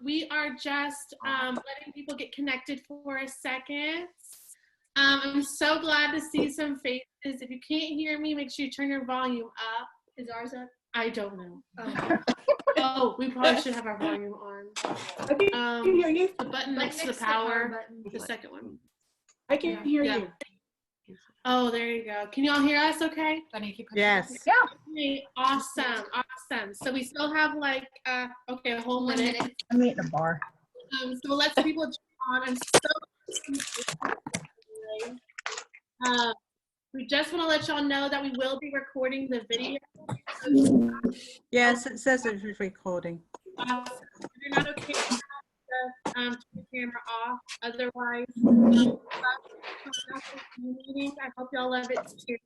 We are just letting people get connected for a second. I'm so glad to see some faces. If you can't hear me, make sure you turn your volume up. Is ours up? I don't know. Oh. Oh, we probably should have our volume on. I can hear you. The button next to the power button, the second one. I can hear you. Oh, there you go. Can y'all hear us okay? Yes. Yeah. Okay, awesome, awesome. So we still have like, okay, a whole minute. I'm eating a bar. So let's people jump on. I'm so we just want to let y'all know that we will be recording the video. Yes, it says it's recording. If you're not okay with that, turn the camera off. Otherwise, meeting. I hope y'all love it too.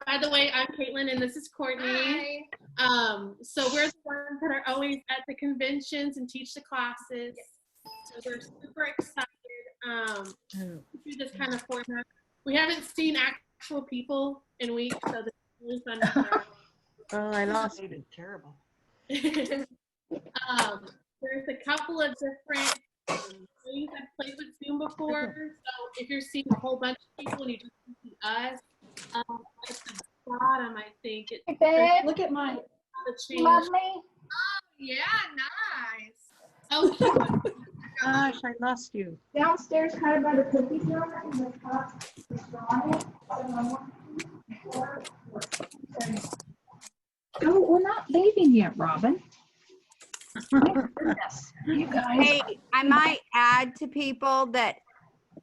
By the way, I'm Caitlin and this is Courtney. Hi. So we're the ones that are always at the conventions and teach the classes. So we're super excited to do this kind of format. We haven't seen actual people in weeks, so this is really fun. Oh, I lost it. Terrible. There's a couple of different ways I've played with Zoom before. So if you're seeing a whole bunch of people and you just see us, at the bottom, I think it. Hey, babe. Look at my. You love me? Oh, yeah, nice. Oh, Gosh, I lost you. Downstairs, kind of by the cookie jar, in the top, is drawing. Oh, we're not leaving yet, Robin. My goodness, you guys. Hey, I might add to people that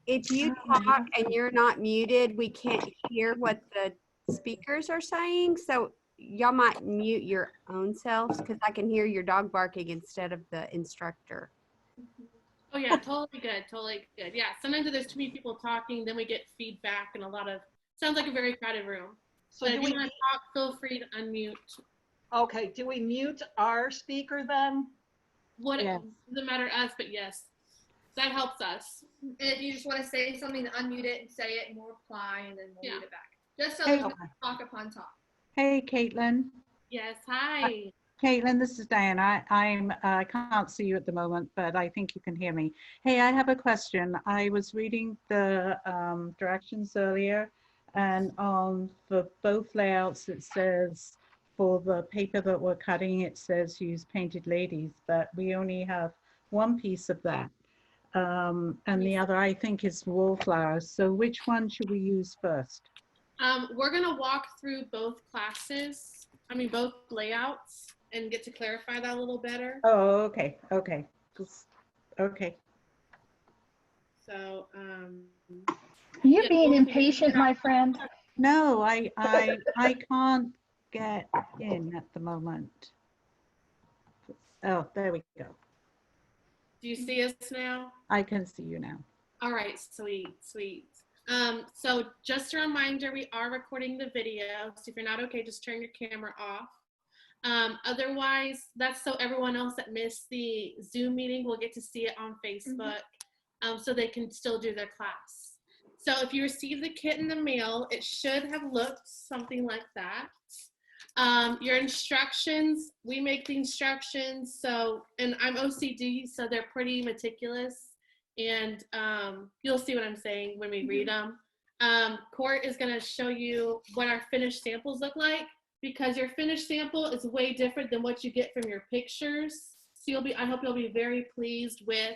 if you talk and you're not muted, we can't hear what the speakers are saying. So y'all might mute your own selves because I can hear your dog barking instead of the instructor. oh yeah, totally good, totally good. Yeah, sometimes if there's too many people talking, then we get feedback and a lot of, sounds like a very crowded room. So But do if we, you want to talk, feel free to unmute. okay, do we mute our speaker then? What Yeah. doesn't matter to us, but yes, that helps us. And if you just want to say something, unmute it and say it, and we'll reply, and then we'll mute it back. Just so Hey. there's no talk upon talk. Hey, Caitlin. Yes, hi. Caitlin, this is Diane. I can't see you at the moment, but I think you can hear me. Hey, I have a question. I was reading the directions earlier, and for both layouts, it says for the paper that we're cutting, it says use painted ladies, but we only have one piece of that. And the other, I think, is wallflowers. So which one should we use first? We're gonna walk through both classes, both layouts, and get to clarify that a little better. Oh, okay, okay, okay. So, You yeah, being we'll impatient, my friend. No, I can't get in at the moment. Oh, there we go. do you see us now? I can see you now. All right, sweet, sweet. So just a reminder, we are recording the video. So if you're not okay, just turn your camera off. Otherwise, that's so everyone else that missed the Zoom meeting will get to see it on Facebook, so they can still do their class. So if you receive the kit in the mail, it should have looked something like that. Your instructions, we make the instructions. So, and I'm OCD, so they're pretty meticulous. And you'll see what I'm saying when we read them. Court is going to show you what our finished samples look like, because your finished sample is way different than what you get from your pictures. So I hope you'll be very pleased with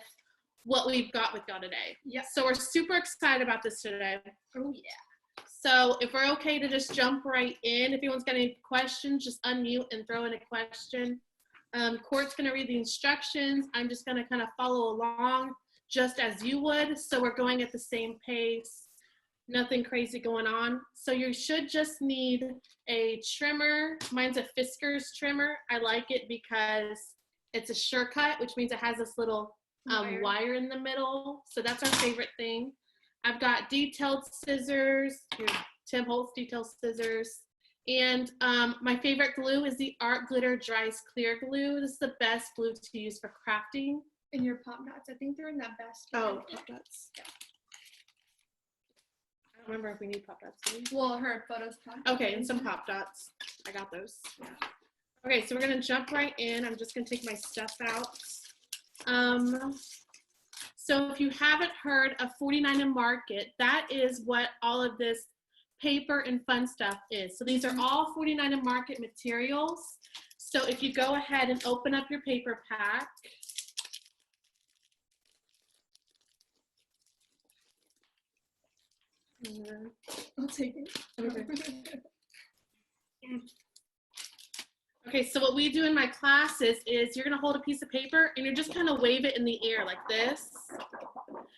what we've got with y'all today. Yep. So we're super excited about this today. Oh, yeah. So if we're okay to just jump right in, if anyone's got any questions, just unmute and throw in a question. Court's going to read the instructions. I'm just going to kind of follow along just as you would. So we're going at the same pace, nothing crazy going on. So you should just need a trimmer. Mine's a Fiskars trimmer. I like it because it's a sure cut, which means it has this little wire in the middle. So that's our favorite thing. I've got detailed scissors, your Tim Holtz detailed scissors. And my favorite glue is the Art Glitter Dries Clear Glue. This is the best glue to use for crafting. And your pop dots, I think they're in that basket. Oh, pop dots. Yeah. I don't remember if we need pop dots. Do we? Well, her photos pop. Okay, and some pop dots. I got those. Okay, so we're gonna jump right in. I'm just gonna take my stuff out. So if you haven't heard of 49 and Market, that is what all of this paper and fun stuff is. So these are all 49 and Market materials. So if you go ahead and open up your paper pack. I'll take it. Okay, so what we do in my classes is you're gonna hold a piece of paper and you're just kind of wave it in the air like this.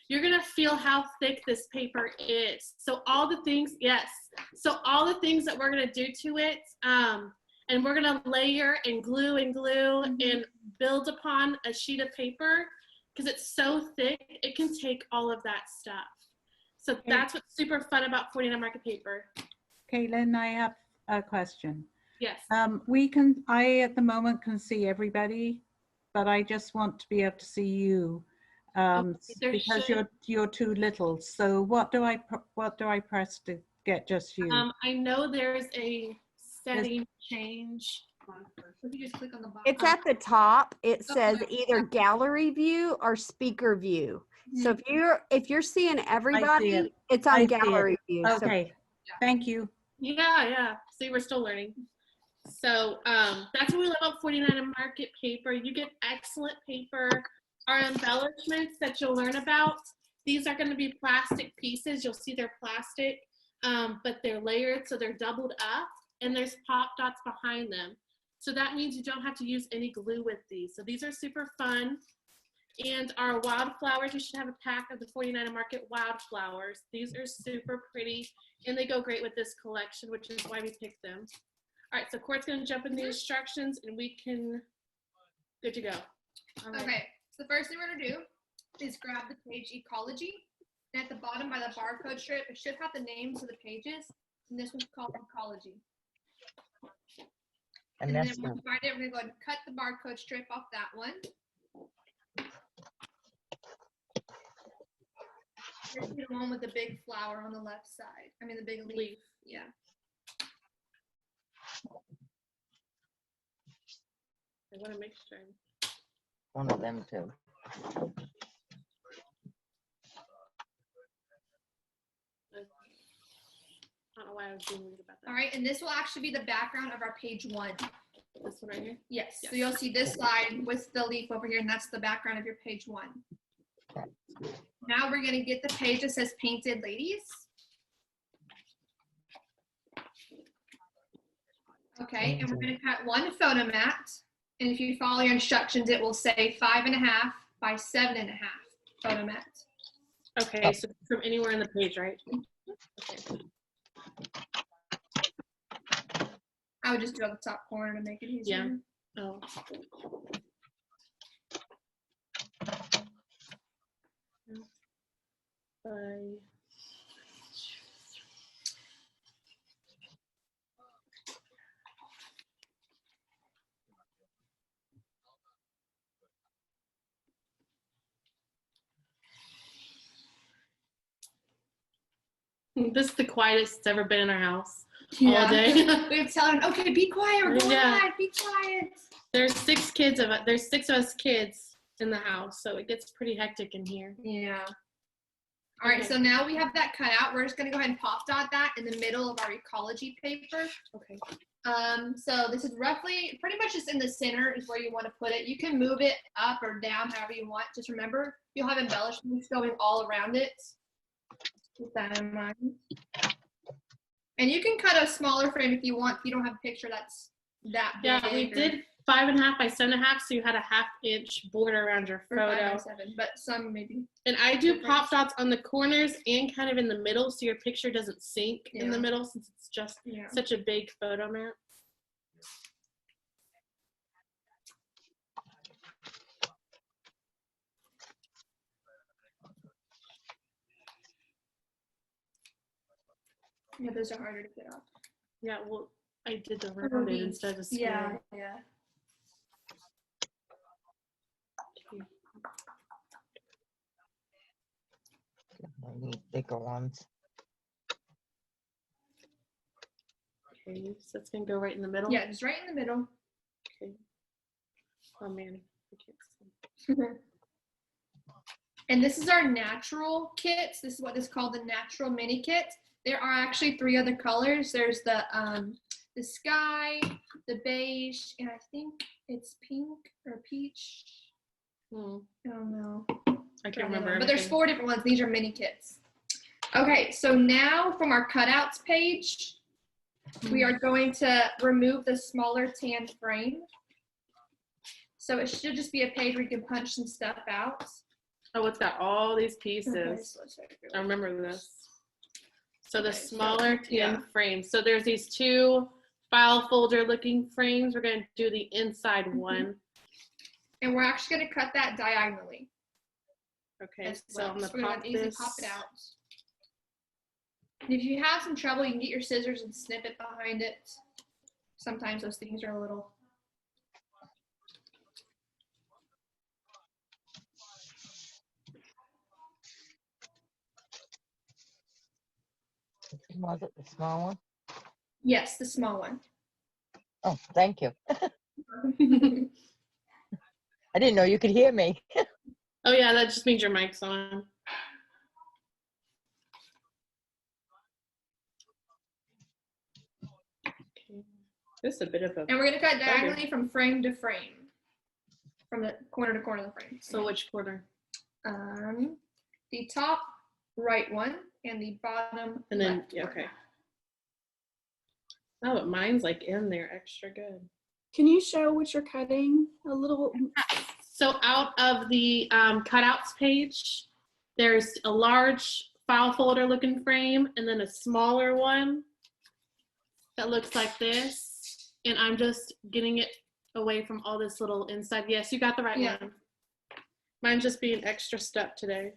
You're gonna feel how thick this paper is. So all the things, yes. So all the things that we're gonna do to it, and we're gonna layer and glue and build upon a sheet of paper because it's so thick, it can take all of that stuff. So that's what's super fun about 49 Market paper. Caitlin, I have a question. Yes. I at the moment can see everybody, but I just want to be able to see you because you're too little. So what do I press to get just you? I know there's a setting change. If you just click on the box. It's at the top. It says either gallery view or speaker view. So if you're seeing everybody, it's I on see it. gallery view. So Okay, thank you. Yeah. See, we're still learning. So that's what we love about 49 and Market paper. You get excellent paper. Our embellishments that you'll learn about, these are going to be plastic pieces. You'll see they're plastic, but they're layered, so they're doubled up, and there's pop dots behind them. So that means you don't have to use any glue with these. So these are super fun. And our wildflowers, you should have a pack of the 49 and Market wildflowers. These are super pretty, and they go great with this collection, which is why we picked them. All right, so Court's gonna jump in the instructions and we can, good to go. All right. Okay, so the first thing we're gonna do is grab the page Ecology. And at the bottom by the barcode strip, it should have the names of the pages. And this one's called Ecology. And then when we find it, we're gonna go ahead and cut the barcode strip off that one. Here's the one with the big flower on the left side. I mean the big leaf. Yeah. I want to make sure. One of them too. I don't know why I was being weird about that. All right, and this will actually be the background of our page 1. This one right here? Yes. So you'll see this slide with the leaf over here, and that's the background of your page 1. Now we're going to get the page that says Painted Ladies. Okay, and we're going to cut one photo mat. And if you follow your instructions, it will say 5.5 by 7.5 photo mat. Okay, so from anywhere in the page, right? Okay. I would just do it on the top corner to make it easier. Yeah. Oh. Bye. This is the quietest it's ever been in our house all day. We have to tell them, okay, be quiet, we're going Yeah. live, be quiet. There's 6 of us kids in the house, so it gets pretty hectic in here. Yeah. All right, so now we have that cut out. We're just gonna go ahead and pop dot that in the middle of our ecology paper. Okay. So this is roughly, pretty much just in the center is where you want to put it. You can move it up or down however you want. Just remember, you'll have embellishments going all around it. Keep that in mind. And you can cut a smaller frame if you want. If you don't have a picture that's that big. Yeah, we did 5.5 by 7.5, so you had a 1/2 inch border around your Or 5 by photo. 7, but some maybe. And I do pop dots on the corners and kind of in the middle, so your picture doesn't sink in the Yeah. middle since it's just Yeah. such a big photo mat. Yeah, those are harder to get off. Yeah, well, I did the rounded instead of square. Yeah. I need bigger ones. Okay, so it's gonna go right in the middle. Yeah, just right in the middle. Oh man, I can't see. And this is our natural kits. This is what is called the natural mini kit. There are actually 3 other colors. There's the sky, the beige, and I think it's pink or peach. Hmm. I don't know. I can't remember. But there's everything. 4 different ones. These are mini kits. Okay, so now from our cutouts page, we are going to remove the smaller tan frame. So it should just be a page where you can punch some stuff out. Oh, it's got all these Okay, pieces. so let's check it I out. remember this. So the Okay, so, smaller tan yeah. frames. So there's these 2 file folder looking frames. We're going to do the inside Mm-hmm. one. And we're actually going to cut that diagonally. Okay, as so well. I'm going So to we're pop gonna easily this. pop it out. And if you have some trouble, you can get your scissors and snip it behind it. Sometimes those things are a little. Was it the small one? Yes, the small one. Oh, thank you. I didn't know you could hear me. Oh yeah, that just means your mic's on. Okay. This is a bit of a. And we're going to cut diagonally from frame to frame. From the corner to corner of the frame. So which corner? The top right one and the bottom And then, left yeah, one. okay. Oh, but mine's like in there extra good. Can you show what you're cutting a little? So out of the cutouts page, there's a large file folder looking frame and then a smaller one that looks like this. And I'm just getting it away from all this little inside. Yes, you got the right Yeah. one. Mine's just being extra stuck today.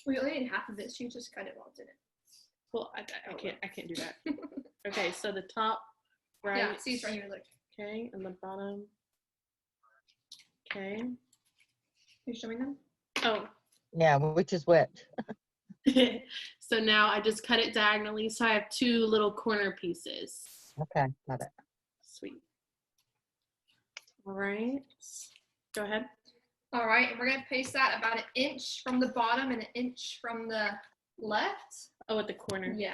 We only need half of it, so you just cut it while it's in it. Well, I can't do that. Okay, so the top right. Yeah, see it's right here, look. Okay, and the bottom. Okay. Are you showing them? Oh, Yeah, which is which? so now I just cut it diagonally. So I have 2 little corner pieces. Okay, got it. Sweet. All right. Go ahead. All right, and we're gonna paste that about 1 inch from the bottom and 1 inch from the left. Oh, at the corner. Yeah.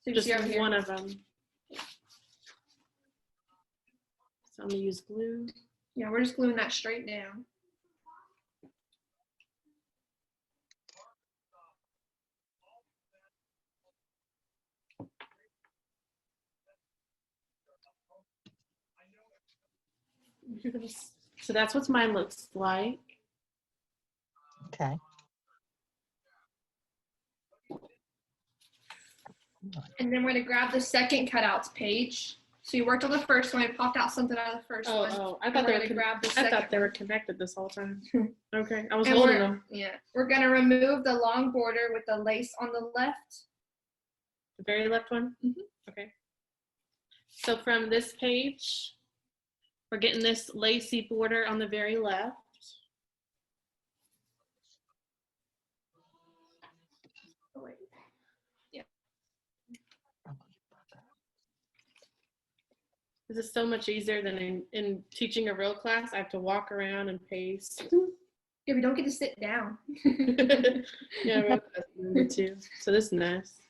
So you Just see over here? one of them. So I'm gonna use glue. Yeah, we're just gluing that straight down. So that's what mine looks like. Okay. And then we're gonna grab the second cutouts page. So you worked on the first one, popped out something out of the first one. Oh, I And thought we're they were. gonna grab the I second thought they were one. connected this whole time. Okay, I was And holding we're, them. yeah, we're gonna remove the long border with the lace on the left. The very left one? Mhm. Okay. So from this page, we're getting this lacy border on the very left. Oh, wait. This is so much easier than in teaching a real class. I have to walk around and paste. Yeah, we don't get to sit down. Yeah, real class me too. So this is nice.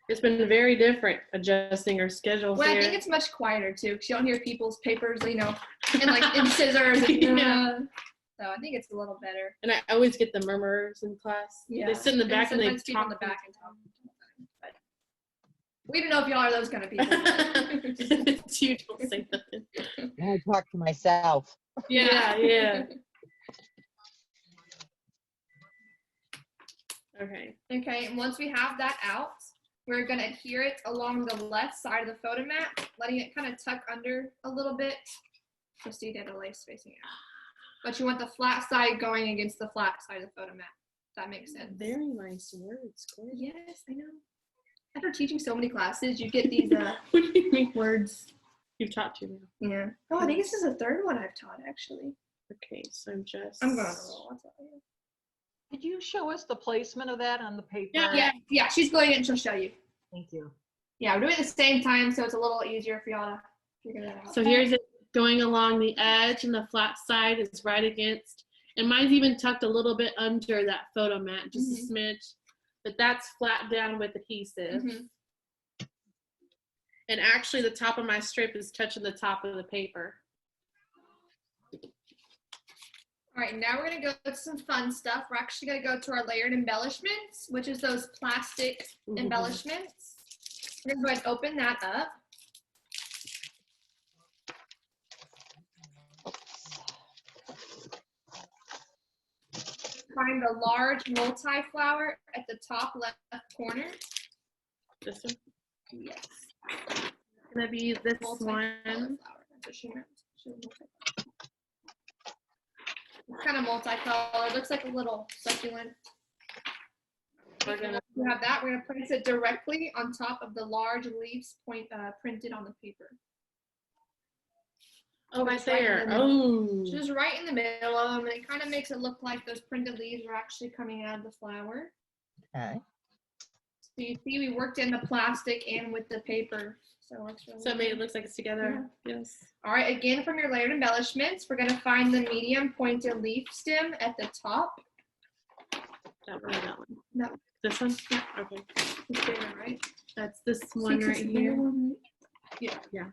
It's been very different adjusting our schedules Well, I here. think it's much quieter too, because you don't hear people's papers, you know, and like in scissors. And, Yeah. So I think it's a little better. And I always get the murmurers in class. Yeah. They sit in the back and they sometimes people talk in the back and talk. But we don't know if y'all are those kind of people. It's you don't say nothing. I talk to myself. Yeah, yeah. Okay. Okay, and once we have that out, we're gonna adhere it along the left side of the photo mat, letting it kind of tuck under a little bit, just so you get the lace facing out. But you want the flat side going against the flat side of the photo mat. If that makes sense. Very nice words, Corey. Yes, I know. After teaching so many classes, you get these What do you mean? words. You've taught to me. Yeah. Oh, I think this is the third one I've taught actually. Okay, so I'm just. I'm going on a roll. I'll tell you. Could you show us the placement of that on the paper? Yeah, she's going in and she'll show you. Thank you. Yeah, we're doing it at the same time, so it's a little easier for y'all to figure that out. So here's it going along the edge, and the flat side is right against. And mine's even tucked a little bit under that photo mat, just a smidge. But that's flat down with adhesive. And actually the top of my strip is touching the top of the paper. All right, now we're gonna go to some fun stuff. We're actually gonna go to our layered embellishments, which is those plastic embellishments. We're gonna go ahead and open that up. Find the large multi-flower at the top left corner. This one? Yes. It's gonna be this Multi-flower one. flower. That's what she meant. She was multi-flower. It's kind of multicolored. Looks like a little succulent. We're gonna, We have that. We're gonna place it directly on top of the large leaves printed on the paper. oh, right Just right in there. the middle. Oh. Just right in the middle of them. It kind of makes it look like those printed leaves are actually coming out of the flower. Okay. So you see, we worked in the plastic and with the paper. So it looks really So it made it good. looks like it's together. Yes. All right, again, from your layered embellishments, we're gonna find the medium pointed leaf stem at the top. That one or that one? No. This one? Yeah. Okay. It's bigger, right? That's this one right here. Yeah. Yeah.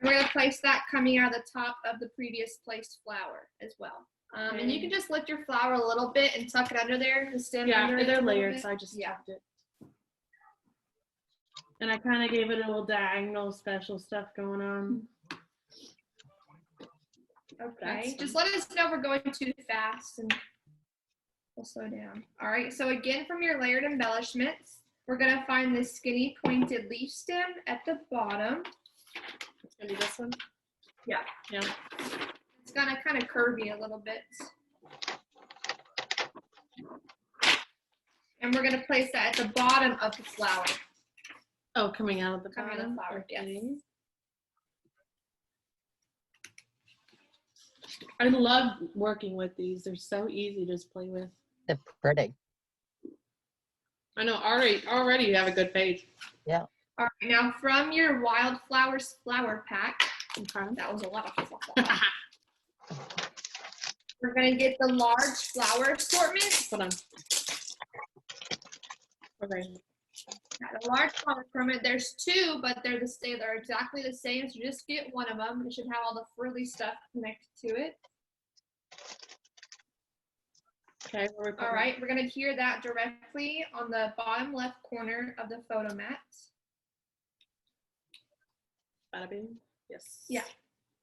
We're gonna place that coming out of the top of the previous placed flower as well. And you can just lift your flower a little bit and tuck it under there, the stem Yeah, under it a they're little layered, bit. so I just Yeah. tucked it. And I kind of gave it a little diagonal special stuff going on. Okay, That's just let us know if we're going too fast and we'll slow down. All right, so again, from your layered embellishments, we're gonna find this skinny pointed leaf stem at the bottom. It's gonna be this one? Yeah. Yeah. It's gonna kind of curvy a little bit. And we're gonna place that at the bottom of the flower. Oh, coming out of the Coming out of bottom. the flower, yes. Okay. I love working with these. They're so easy to just play with. They're pretty. I know already you have a good page. All right, now from your Wildflowers flower pack, Okay. that was a lot of fluff. We're gonna get the large flower assortment. Hold on. Okay. Yeah, the large flower assortment, there's two, but they're exactly the same, so just get one of them. It should have all the frilly stuff connected to it. Okay. Where we put All right, we're gonna adhere that directly on the bottom left corner of the photo mat. Bada bing. Yes. Yeah.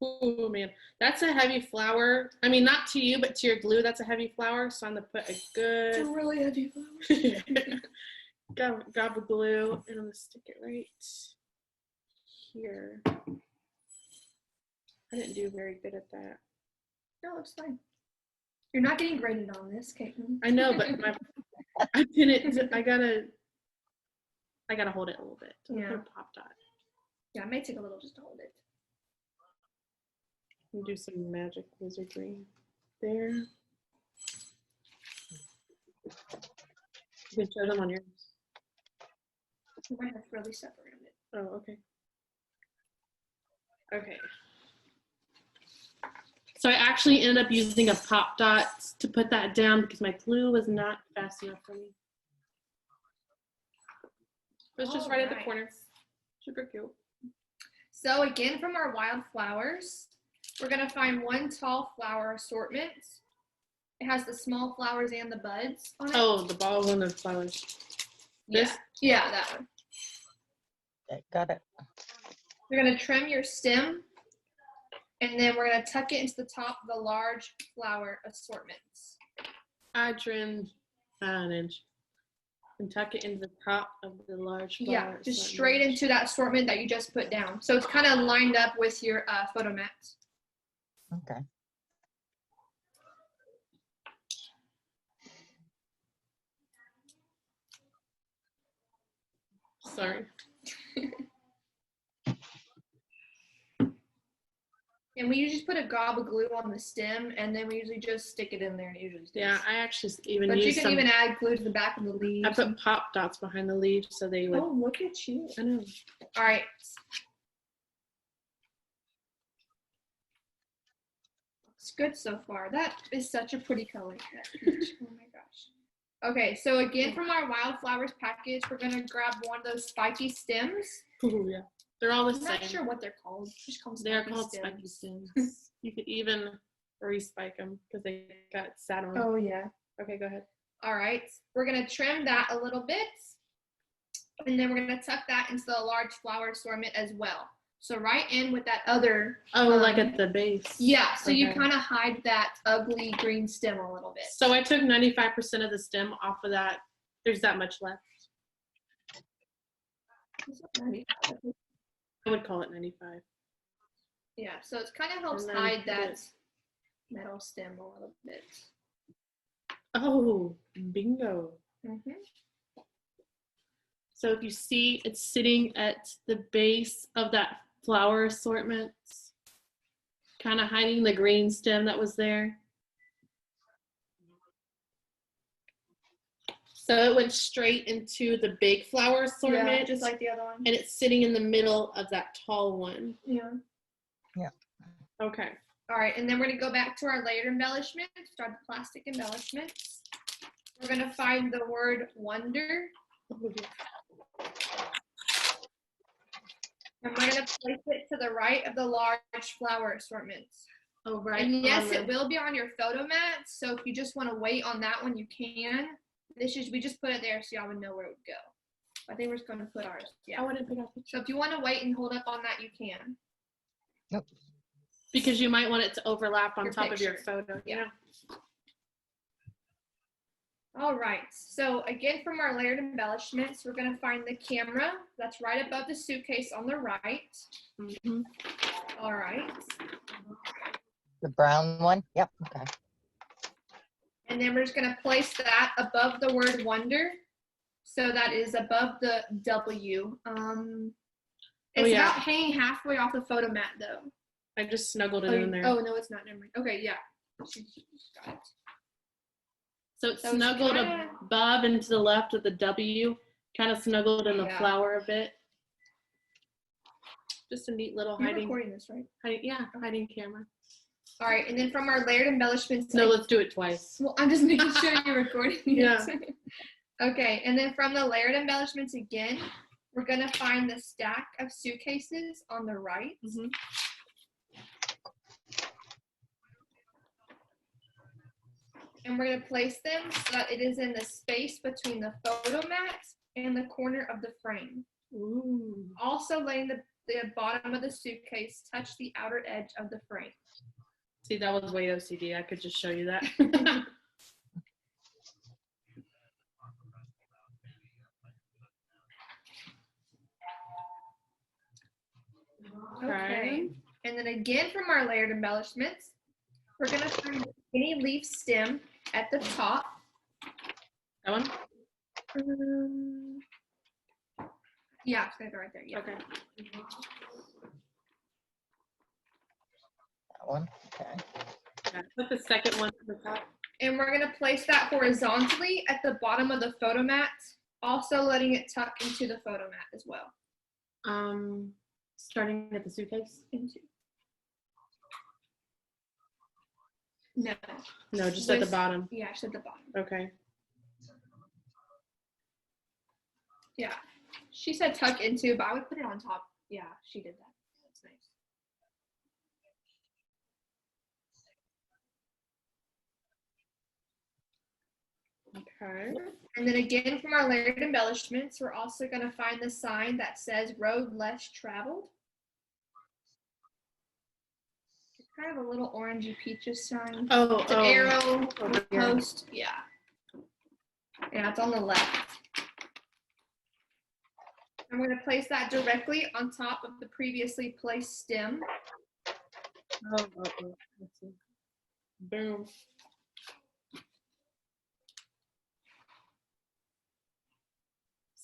Oh man, that's a heavy flower. I mean, not to you, but to your glue, that's a heavy flower. So I'm gonna put a good really heavy flower. grab the glue and I'm gonna stick it right here. I didn't do very good at that. No, it's fine. You're not getting graded on this, Caitlin. I know, but I didn't. I gotta hold it a little bit. So I'm gonna Yeah. put a pop dot. Yeah, it may take a little just to hold it. And do some magic wizardry there. You can show them on yours. You might have frilly stuff around it. Oh, okay. Okay. So I actually ended up using a pop dot to put that down because my glue was not fast enough for me. It was just right at the Alright. corner. Super cute. So again, from our wildflowers, we're gonna find one tall flower assortment. It has the small flowers and the buds on it. Oh, the balls and the flowers. This? Yeah, that one. Okay, got it. You're gonna trim your stem, and then we're gonna tuck it into the top of the large flower assortments. I trimmed an inch and tuck it into the top of the large flower. Yeah, just assortment. straight into that assortment that you just put down. So it's kind of lined up with your photo mat. Okay. Sorry. And we usually put a gob of glue on the stem, and then we usually just stick it in there. And it usually stays. Yeah, I actually even But you used can some. even add glue to the back of the leaves. I put pop dots behind the leaves so they would. Oh, look at you. I know. All right. It's good so far. That is such a pretty color. That peach. Oh my gosh. Okay, so again from our wildflowers package, we're gonna grab one of those spiky stems. Ooh, yeah. They're all the I'm same. not sure what they're called. Just call them They're spiky called stems. spiky stems. You could even respike them because they got sat on. Oh yeah. Okay, go ahead. All right, we're gonna trim that a little bit, and then we're gonna tuck that into the large flower assortment as well. So right in with that other. Oh, like at the base. Yeah, so you Okay. kind of hide that ugly green stem a little bit. So I took 95% of the stem off of that. There's that much left. I would call it 95. Yeah, so it kind of helps And then hide put that it- metal stem a little bit. Oh, bingo. Mhm. So if you see, it's sitting at the base of that flower assortment, kind of hiding the green stem that was there. So it went straight into the big flower assortment, Yeah, just like the other one. and it's sitting in the middle of that tall one. Yeah. Okay. All right, and then we're gonna go back to our layered embellishment, start the plastic embellishments. We're gonna find the word wonder, and we're gonna place it to the right of the large flower assortments. Oh, right. And yes, on it will be on your photo mat, so if you just wanna wait on that one, you can. We just put it there so y'all would know where it would go. I think we're just gonna put ours, I yeah. wouldn't pick up So if you wanna wait and hold up on that, you can. because you might want it to overlap on Your top of your picture. photo. Yeah. All right, so again, from our layered embellishments, we're gonna find the camera that's right above the suitcase on the right. Mhm. All right, The brown one? Yep, okay. and then we're just gonna place that above the word wonder. So that is above the W. It's yeah. about hanging halfway off the photo mat though. I just snuggled it Oh, in there. oh no, it's not, never mind. Okay, yeah. She got it. So it's So it's snuggled kinda- above and to the left of the W, kind of snuggled in the Yeah. flower a bit. Just a neat little You're hiding, recording this, right? hiding camera. All right, and then from our layered embellishments. No, let's do it twice. Well, I'm just making sure you're recording. Yeah. Okay, and then from the layered embellishments again, we're gonna find the stack of suitcases on the right. Mhm. And we're gonna place them so that it is in the space between the photo mat and the corner of the frame. Ooh. Also letting the bottom of the suitcase touch the outer edge of the frame. See, that was way OCD. I could just show you that. Okay. And then again from our layered embellishments, we're gonna find the skinny leaf stem at the top. That one? Yeah, it's gonna go right there. Yeah. Okay. That one, okay. Yeah. Put the second one to the top. And we're gonna place that horizontally at the bottom of the photo mat, also letting it tuck into the photo mat as well. Starting at the suitcase? No. No, just at the With- bottom. Yeah, just at the bottom. Okay. Yeah. She said tuck into, but I would put it on top. Yeah, she did that. That's nice. Okay. And then again from our layered embellishments, we're also going to find the sign that says road less traveled. It's kind of a little orangey peaches sign. Oh, It's an arrow over with a here. post. Yeah. Yeah, it's on the left. I'm going to place that directly on top of the previously placed stem. Oh, let's see. Boom.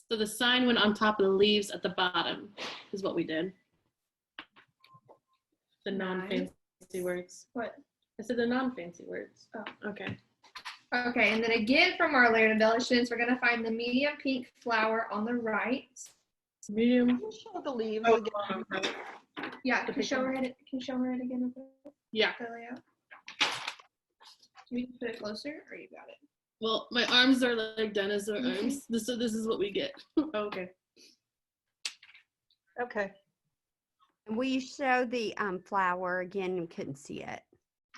So the sign went on top of the leaves at the bottom, is what we did. The non-fancy words. What? I said the non-fancy words. Oh. Okay. Okay, and then again from our layered embellishments, we're going to find the medium pink flower on the right. Medium. Can you show the leaves Oh, again? Yeah, can you show her it again? yeah. The layout? Can you put it closer, or you got it? Well, my arms are like dinosaur arms. This is what we get. Okay. Okay. And will you show the flower again? We couldn't see it.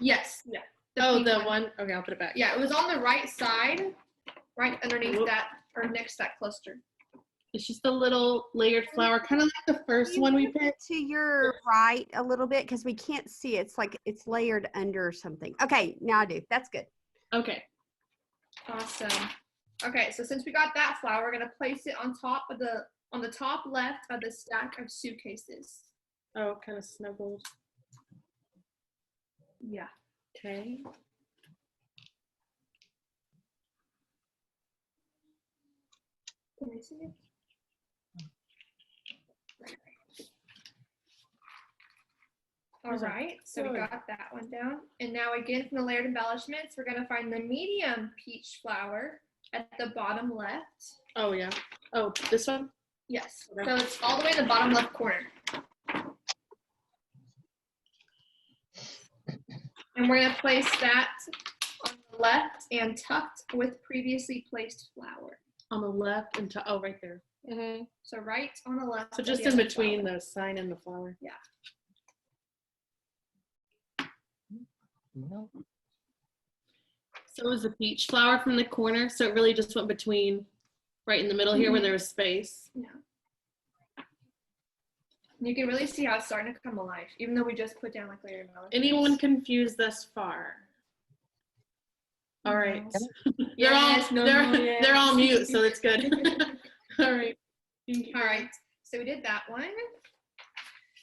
Yes. Yeah. Oh, pink the one. Okay, I'll put it back. Yeah, it was on the right side, right underneath Whoop. that, or next to that cluster. It's just a little layered flower, kind of like the first You one we move it picked. to your right a little bit because we can't see it. It's like it's layered under something. Okay, now I do. That's good. Okay. Awesome. Okay, so since we got that flower, we're gonna place it on the top left of the stack of suitcases. Oh, kind of snuggled. Yeah. Okay. Can I see it? All There's a right, so we flower. got that one down. And now again, from the layered embellishments, we're gonna find the medium peach flower at the bottom left. Oh yeah. Oh, this one. Yes, Okay. so it's all the way in the bottom left corner. And we're gonna place that on the left and tucked with previously placed flower. On the left and oh, right there. So right on the left. So of just the in other between flower. the sign and the flower. No. So it was the peach flower from the corner. So it really just went between, right in the middle here where there was space. Yeah. You can really see how it's starting to come alive, even though we just put down like layer embellishments. Anyone confused thus far? All right. Yes, no, they're all yes. mute, so it's good. All right. All right, so we did that one.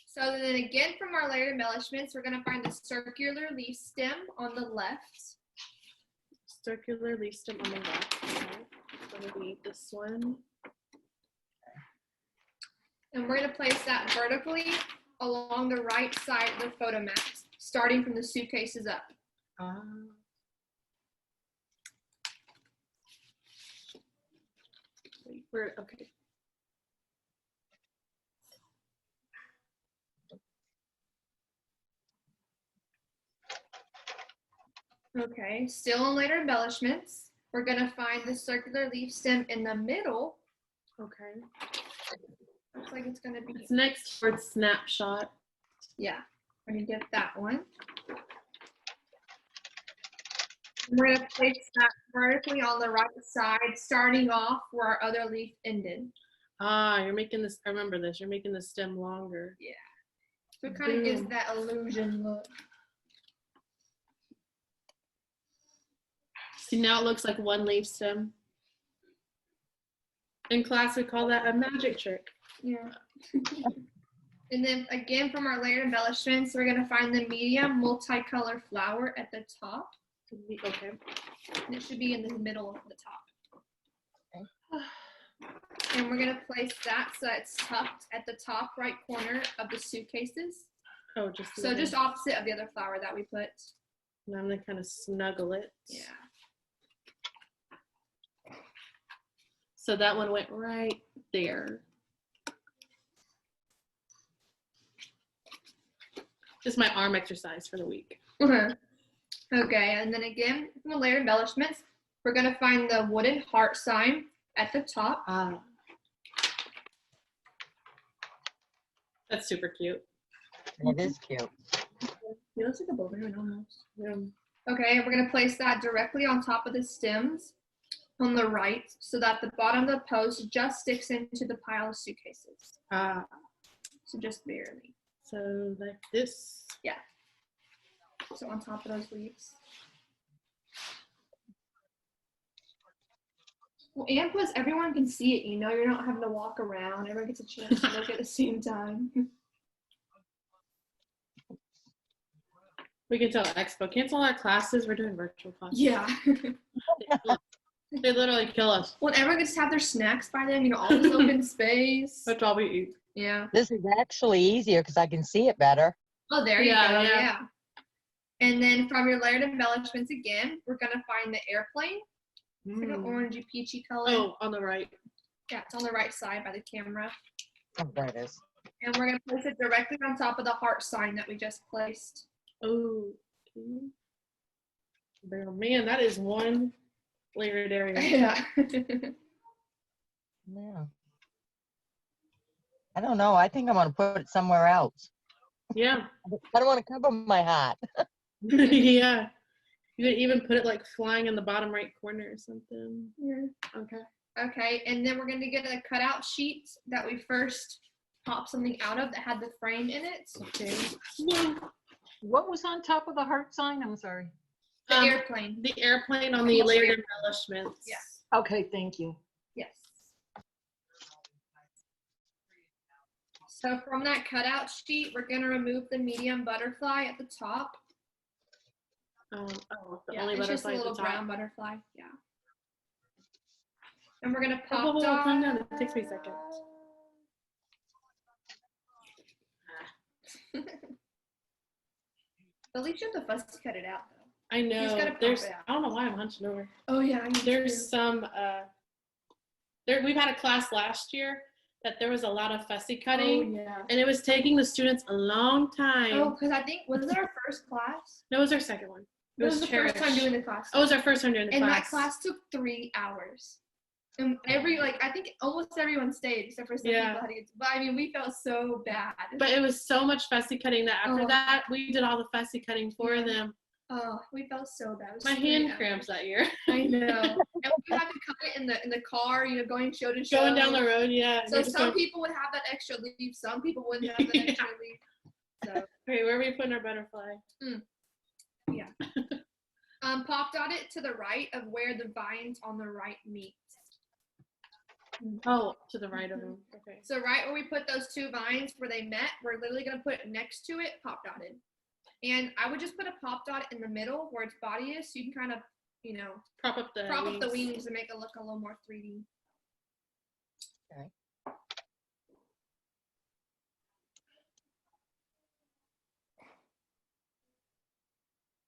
So then again, from our layered embellishments, we're gonna find the circular leaf stem on the left. Circular leaf stem on the left. Okay. So we need this one. And we're gonna place that vertically along the right side of the photo mat, starting from the suitcases up. Wait, where? Okay. Okay, still in later embellishments, we're gonna find the circular leaf stem in the middle. Okay. Looks like it's gonna be, It's next towards snapshot. yeah, we're gonna get that one. We're gonna place that vertically on the right side, starting off where our other leaf ended. Ah, you're making this, I remember this, you're making the stem longer. So it kind of gives Boom. that illusion look. See, now it looks like one leaf stem. In class, we call that a magic trick. Yeah. And then again, from our layered embellishments, we're gonna find the medium multicolor flower at the top. Okay. And it should be in the middle of the top. And we're gonna place that so it's tucked at the top right corner of the suitcases. Oh, just So just opposite of the other flower that we put. and I'm gonna kind of snuggle it. Yeah. So that one went right there. Just my arm exercise for the week. Okay, and then again, from the layered embellishments, we're gonna find the wooden heart sign at the top. Ah. That's super cute. It is cute. It looks like a balloon almost. Yeah. Okay, and we're gonna place that directly on top of the stems on the right so that the bottom of the post just sticks into the pile of suitcases. Ah. So just barely. So like this. So on top of those leaves. Well, and plus everyone can see it, you know, you're not having to walk around. Everyone gets a chance to look at the same time. We can tell Expo, cancel our classes. We're doing virtual classes. Yeah. They literally kill us. Well, everyone gets to have their snacks by then, you know, all this open space. That's all we eat. Yeah. This is actually easier because I can see it better. Oh, there you Yeah, go. yeah. Yeah. And then from your layered embellishments again, we're gonna find the airplane. It's like an orangey peachy color. Oh, on the right. Yeah, it's on the right side by the camera. Oh, there it is. And we're gonna place it directly on top of the heart sign that we just placed. Oh. Man, that is one layered area. Yeah. Yeah. I don't know. I think I'm gonna put it somewhere else. Yeah. I don't want to cover my hat. Yeah. You could even put it like flying in the bottom right corner or something. Yeah. Okay. Okay, and then we're going to get a cutout sheet that we first popped something out of that had the frame in it. Okay. What was on top of the heart sign? I'm sorry. The Um, airplane. The airplane on the layered embellishments. Yeah. Okay, thank you. Yes. So from that cutout sheet, we're going to remove the medium butterfly at the top. Oh, the Yeah, only it's just a butterfly at little the top. brown butterfly. Yeah. And we're going to Whoa, pop whoa, whoa, dot. calm down. It takes me a second. At least you have to fussy cut it out though. I just know. gotta pop There's. it out. I don't know why I'm hunching over. Oh yeah, There's some. We've had a class last year that there was a lot of fussy cutting, yeah. and it was taking the students a long time. Oh, because I think was it our first class? That was our second one. It was the first time Cherish. doing the class. Oh, it was our first time doing the And class. that class took 3 hours. And I think almost everyone stayed except for some Yeah. people had to get. But I mean, we felt so bad. But it was so much fussy cutting that after Oh. that, we did all the fussy cutting for Yeah. them. Oh, we felt so bad. It was My 3 hand hours. cramps that year. I know. And we had to cut it in the car, going show to show. Going down the road, yeah. So We're just some going, people would have that extra leaf. Some people wouldn't have that extra leaf. So. okay, where are we putting our butterfly? Pop dot it to the right of where the vines on the right meet. Oh, to the right of them. Okay. So right where we put those 2 vines where they met, we're literally going to put it next to it, pop dotted. And I would just put a pop dot in the middle where its body is, so you can kind of, Prop up the prop up the wings. wings and make it look a little more 3D. Okay.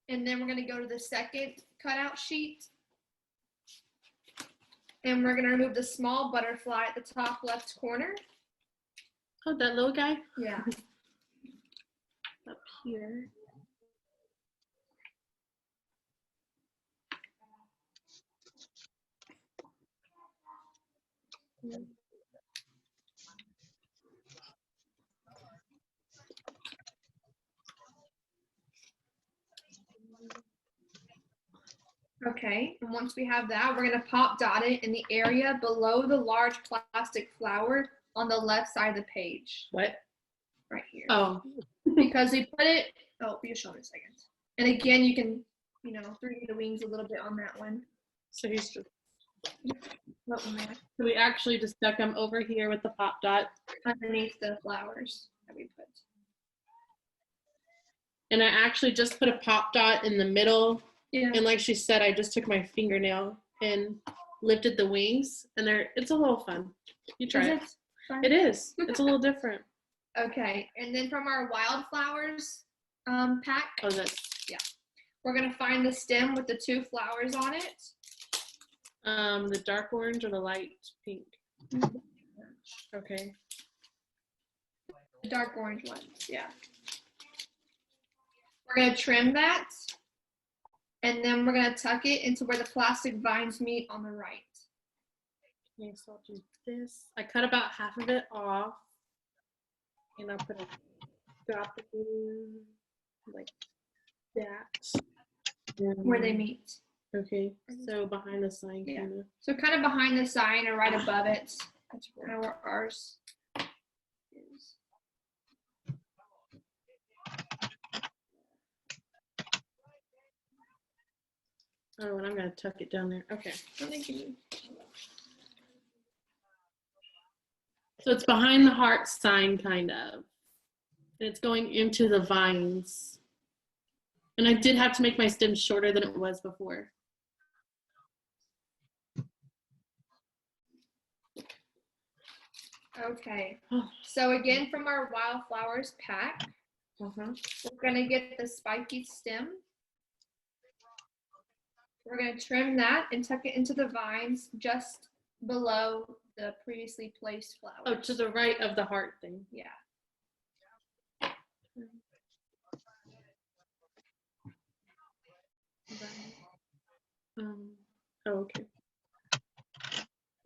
And then we're going to go to the second cutout sheet. And we're going to remove the small butterfly at the top left corner. Oh, that little guy Yeah. up here. Okay, and once we have that, we're going to pop dot it in the area below the large plastic flower on the left side of the page, What? right here. Oh, Because we put it, you show me a second. And again, you can, 3D the wings a little bit on that one. so he's just, What one there? so we actually just stuck him over here with the pop dot. Underneath the flowers that we put. And I actually just put a pop dot in the middle. Yeah. And like she said, I just took my fingernail and lifted the wings, and it's a little fun. You try it. Fun? It is. It's a little different. Okay, and then from our wildflowers pack, Oh, this. we're gonna find the stem with the 2 flowers on it. The dark orange or the light pink? Okay. The dark orange ones, yeah. We're gonna trim that, and then we're gonna tuck it into where the plastic vines meet on the right. Okay, so I'll do this. I cut about half of it off, and I'll put a drop it in like that. Where they meet. Okay, so behind the sign, Yeah. kind of. So kind of behind the sign or right above it. That's kind of where ours is. Oh, and I'm gonna tuck it down there. Okay. So it's behind the heart sign, kind of. And it's going into the vines. And I did have to make my stem shorter than it was before. Okay. So again, from our wildflowers pack, Uh-huh. we're gonna get the spiky stem. We're gonna trim that and tuck it into the vines just below the previously placed flowers. Oh, to the right of the heart thing. Yeah. Oh, okay.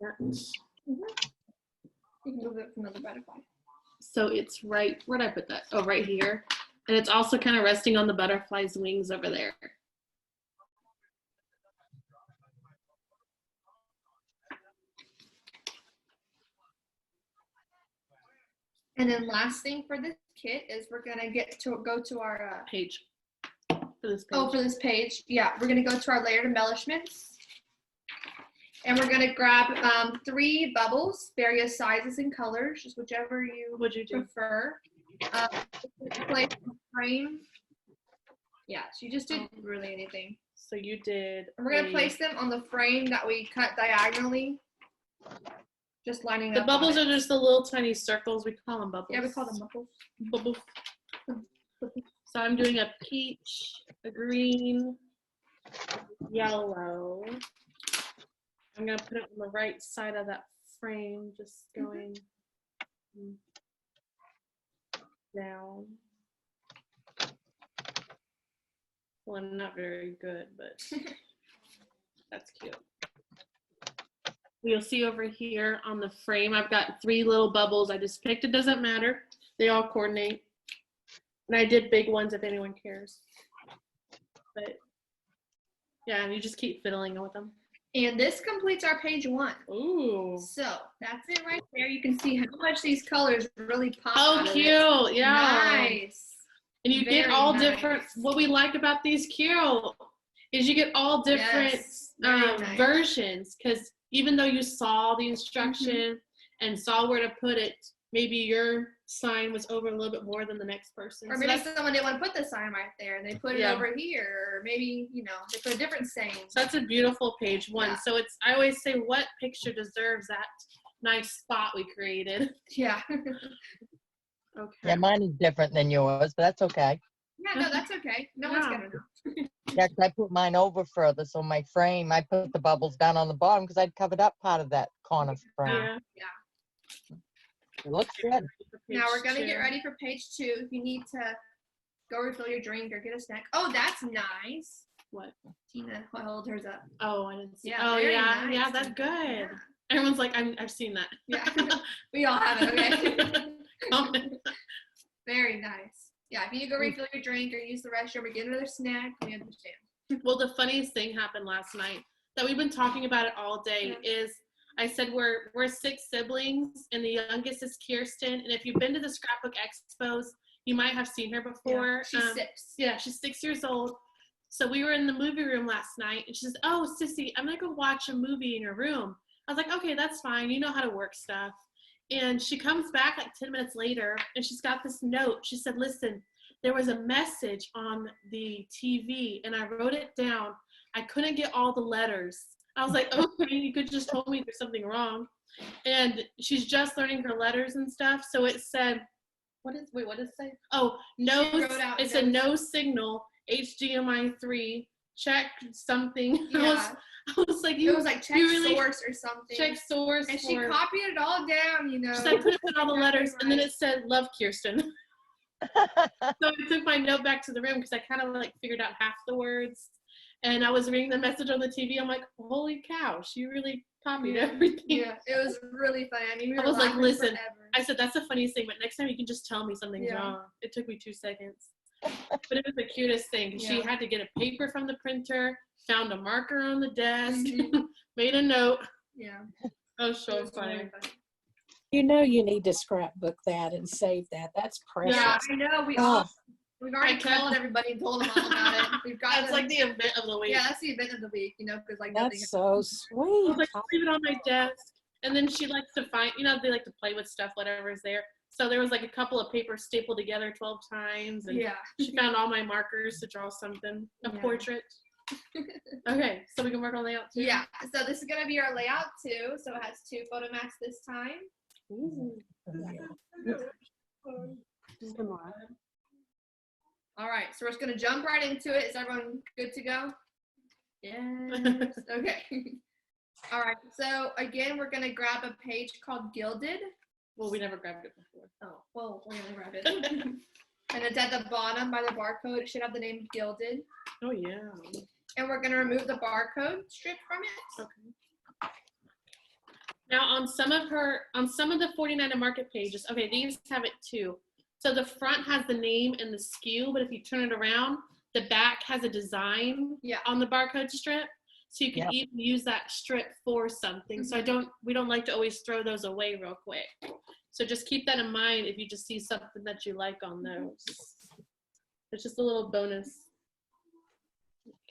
That's- You can move it from another butterfly. So it's right, where'd I put that? Oh, right here. And it's also kind of resting on the butterfly's wings over there. And then last thing for this kit is we're gonna go to our Page. For this page. oh, for this page, yeah, we're gonna go to our layered embellishments. And we're gonna grab 3 bubbles, various sizes and colors, just whichever you What'd you do? prefer. Place the frame. Yeah, so you just did really anything. So you did. And we're gonna a- place them on the frame that we cut diagonally. Just lining The up. bubbles on are it. just the little tiny circles. We call them bubbles. Yeah, we call them bubbles. Bubbles. So I'm doing a peach, a green, yellow. I'm gonna put it on the right side of that frame, just going down. Well, I'm not very good, but that's cute. You'll see over here on the frame, I've got 3 little bubbles I just picked. It doesn't matter. They all coordinate. And I did big ones if anyone cares. But yeah, you just keep fiddling with them. And this completes our page 1. Ooh. So that's it right there. You can see how much these colors really pop. Oh, out of it. cute. Yeah. Nice. And you get Very all nice. different. What we like about these cute is you get all different Yes, very nice. versions. Because even though you saw the instruction and saw where to put it, maybe your sign was over a little bit more than the next person. Or So maybe that's, someone didn't want to put the sign right there and they put it Yeah. over here. Or maybe, they put a different saying. so that's a beautiful page 1. Yeah. So it's, I always say, what picture deserves that nice spot we created? Yeah. Okay. Yeah, mine is different than yours, but that's okay. Yeah, no, that's okay. No one's Yeah. going to know. Yeah, 'cause I put mine over further, so my frame, I put the bubbles down on the bottom because I'd covered up part of that corner frame. Yeah. It looks good. Now we're going to Page get 2. ready for page 2. If you need to go refill your drink or get a snack. Oh, that's nice. What? Tina, hold hers up. Oh, I didn't see. Yeah, oh, very yeah. nice. Yeah, that's good. Yeah. Everyone's like, I've seen that. Yeah. We all have it, okay? Comment. Very nice. Yeah, if you need to go refill your drink or use the restroom or get another snack, we understand. Well, the funniest thing happened last night that we've been talking about it all day is I said we're 6 siblings and the youngest is Kirsten. And if you've been to the Scrapbook Expos, you might have seen her before. She's 6. Yeah, she's 6 years old. So we were in the movie room last night and she says, "Oh, Sissy, I'm gonna go watch a movie in your room." I was like, "Okay, that's fine. You know how to work stuff." And she comes back like 10 minutes later and she's got this note. She said, "Listen, there was a message on the TV and I wrote it down. I couldn't get all the letters." I was like, "Okay, you could just told me there's something wrong." And she's just learning her letters and stuff. So it said, what did it say? Oh, no, She wrote out it said no- no signal, HDMI 3, check something. Yeah. I was like, It was like check you really source or something. check source. And she for- copied it all down, She said, "I couldn't put all the letters," and then it said, "Love, Kirsten." So I took my note back to the room because I kind of like figured out half the words. And I was reading the message on the TV. I'm like, holy cow, she really copied everything. Yeah, it was really funny. I mean, we I were was like, laughing listen, forever. I said, "That's the funniest thing, but next time you can just tell me something's Yeah. wrong." It took me 2 seconds. But it was the cutest thing. She Yeah. had to get a paper from the printer, found a marker on the desk, Mhm. made a note. Yeah. Oh, It so was funny. really funny. You know you need to scrapbook that and save that. That's precious. Yeah, I know. Oh. We've already I kept- called everybody and told them all about it. We've got That's like the event of the week. yeah, that's the event of the week, because like nothing. That's so I was sweet. like, leave it on my desk. And then she likes to find, they like to play with stuff, whatever's there. So there was like a couple of papers stapled together 12 times. And Yeah. she found all my markers to draw something, a Yeah. portrait. Okay, so we can work on layout too. Yeah. So this is gonna be our layout too. So it has 2 photo mats this time. Ooh. Tomorrow. All right. So we're just gonna jump right into it. Is everyone good to go? Yes. Okay. All right. So again, we're gonna grab a page called Gilded. Well, we never grabbed it before. Oh, well, we're gonna grab it. And it's at the bottom by the barcode. It should have the name Gilded. Oh, yeah. And we're gonna remove the barcode strip from it. Okay. Now on some of the 49 Market pages, okay, these have it too. So the front has the name and the SKU, but if you turn it around, the back has a design on the barcode strip. So you can even use that strip for something. So we don't like to always throw those away real quick. So just keep that in mind if you just see something that you like on those. It's just a little bonus.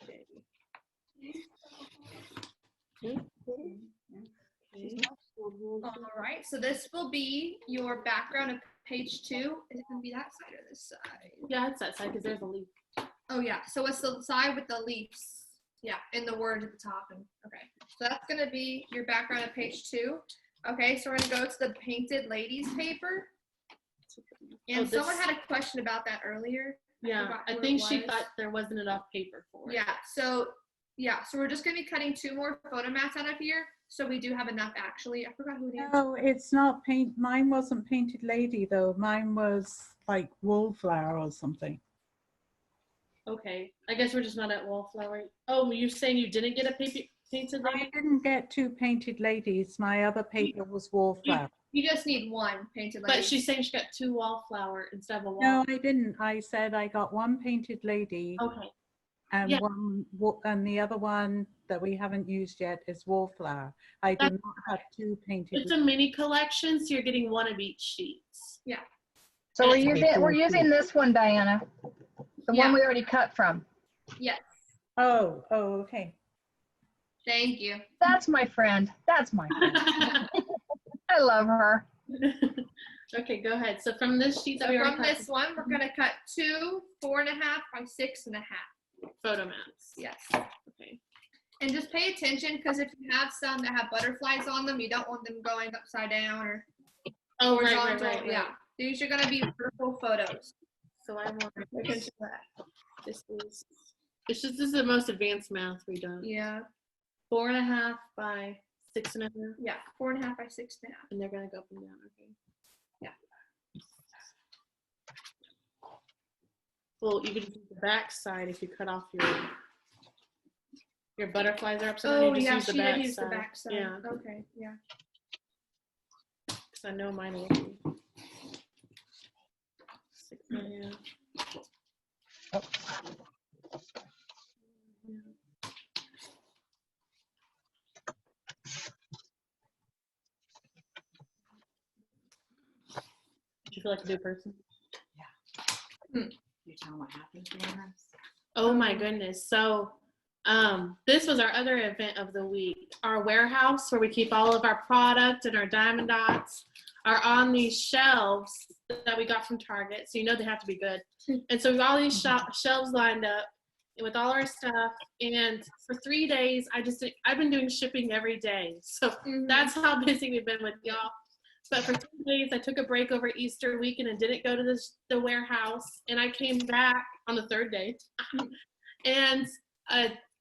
Okay. All right, so this will be your background of page 2. Is it gonna be that side or this side? Yeah, it's that side because there's a leaf. Oh yeah, so it's the side with the leaves. Yeah, and the words at the top. And okay, so that's gonna be your background of page 2. Okay, so we're gonna go to the Painted Ladies paper. And someone had a question about that earlier. Yeah, I think she thought there wasn't enough paper for it. So we're just gonna be cutting 2 more photo mats out of here. So we do have enough actually. I forgot who it is. No, it's not paint. Mine wasn't Painted Lady though. Mine was like Wallflower or something. Okay, I guess we're just not at Wallflower. Oh, you're saying you didn't get a Painted Lady? I didn't get 2 Painted Ladies. My other paper was Wallflower. You just need 1 Painted Lady. But she's saying she got 2 Wallflower instead of a wall. No, I didn't. I said I got 1 Painted Lady. Okay. And Yeah. and the other one that we haven't used yet is Wallflower. I did not have 2 Painted. It's a mini collection, so you're getting 1 of each sheet. Yeah. So we're using this one, Diana. The one we already cut from. Yes. Oh, okay. Thank you. That's my friend. That's my friend. I love her. Okay, go ahead. So from this sheet that So we already from cut, this one, we're gonna cut 2 4.5 by 6.5. photo mats. Yes. Okay. And just pay attention because if you have some that have butterflies on them, you don't want them going upside down or Oh, right, horizontal. right, right, right. Yeah. These are gonna be vertical photos. So I want Pay attention to that. this is the most advanced math we've done. Yeah. 4.5 by 6.5. Yeah. 4.5 by 6.5. And they're gonna go up and down. Okay. Yeah. Well, you could use the back side if you cut off your butterflies are upside down. Oh You just yeah, use the she back did use the side. back side. Yeah. Okay. Yeah. Because I know mine will be 6.5. Did you feel like a good person? You tell them what happened to us? Oh my goodness. So this was our other event of the week. Our warehouse where we keep all of our product and our diamond dots are on these shelves that we got from Target. So you know they have to be good. And so we've got all these shelves lined up with all our stuff. And for 3 days, I've been doing shipping every day. So that's how busy we've been with y'all. But for 2 days, I took a break over Easter weekend and didn't go to the warehouse. And I came back on the 3rd day. And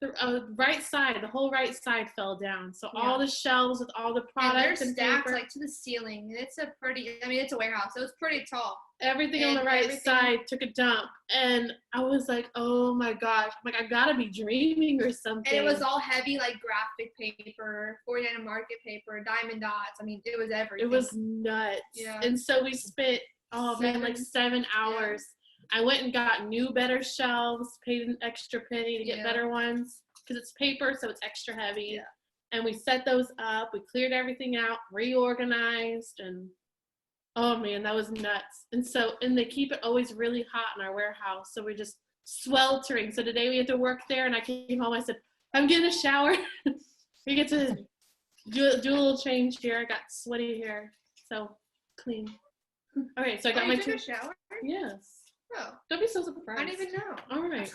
the whole right side fell down. So all the shelves with all the products and they're and stacked paper, like to the ceiling. And it's it's a warehouse, so it's pretty tall. everything on the and right everything- side took a dump. And I was like, oh my gosh. I'm like, I gotta be dreaming or something. And it was all heavy, like graphic paper, 49 Market paper, diamond dots. I mean, it was everything. It was nuts. Yeah. And so we spent, like 7 hours. I went and got new, better shelves, paid an extra penny to get Yeah. better ones because it's paper, so it's extra heavy. Yeah. And we set those up. We cleared everything out, reorganized, and oh man, that was nuts. And they keep it always really hot in our warehouse, so we're just sweltering. So today we had to work there, and I came home. I said, "I'm getting a shower. We get to do a little change here. I got sweaty hair, so clean." Okay, so I got Oh, my you took a shower? Yes. Oh, Don't be so surprised. I didn't even know. All right.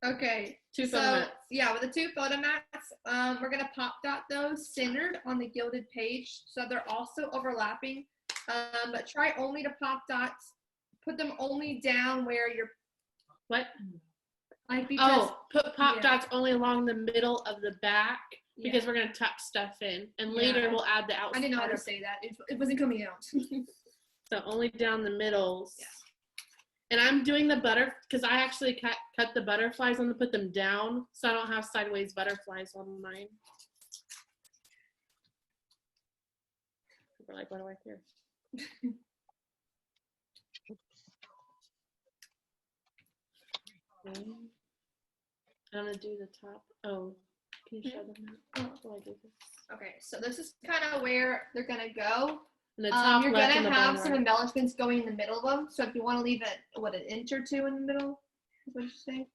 Okay. 2 So photo mats. yeah, with the 2 photo mats, we're gonna pop dot those centered on the gilded page, so they're also overlapping. But try only to pop dots. Put them only down where you're What? like because Put pop yeah. dots only along the middle of the back because we're gonna tuck stuff in, and later Yeah. we'll add the outside. I didn't know how to say that. It wasn't coming out. So only down the middles. Yeah. And I'm doing the because I actually cut the butterflies and put them down, so I don't have sideways butterflies on mine. People are like, what do I hear? Okay. I'm gonna do the top. Oh, can you show them that? Oh, I do this. Okay, so this is kind of where they're gonna go. And the top You're left gonna and the have bottom some right. embellishments going in the middle of them. So if you want to leave it, what, an inch or two in the middle? Is what you're saying?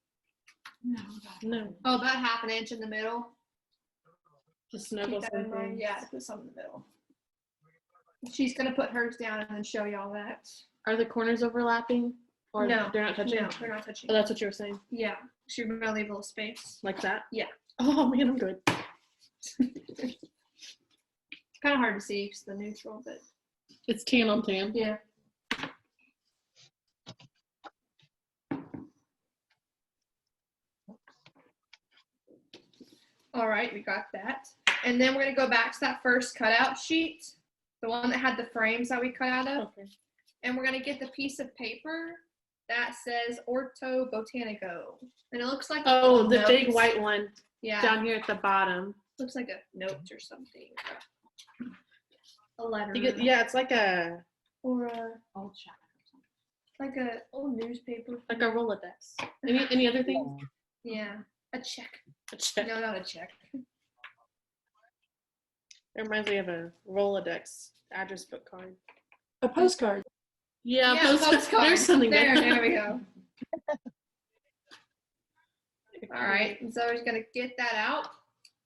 No, Oh, about half an inch in the middle. just snuggle Keep that in mind. something. Yeah, put some in the middle. She's gonna put hers down and then show you all that. Are the corners overlapping? Or No, they're not touching? No, they're not touching. Oh, that's what you were saying. Yeah, so you're gonna leave a little space. Like that? Yeah. Oh man, I'm good. It's kind of hard to see because the neutral, but It's tan on tan. yeah. All right, we got that. And then we're gonna go back to that first cutout sheet, the one that had the frames that we cut out of. Okay. And we're gonna get the piece of paper that says Orto Botanico. And it looks like a Oh, little the big note. white one Yeah. down here at the bottom. Looks like a note or something. A letter. Yeah, it's like a Or a like a old newspaper. Rolodex. Any other things? Yeah. A check. A check. No, not a check. It reminds me of a Rolodex address book card. A postcard. Yeah, postcard. There's something There we go. All right, and so we're just gonna get that out,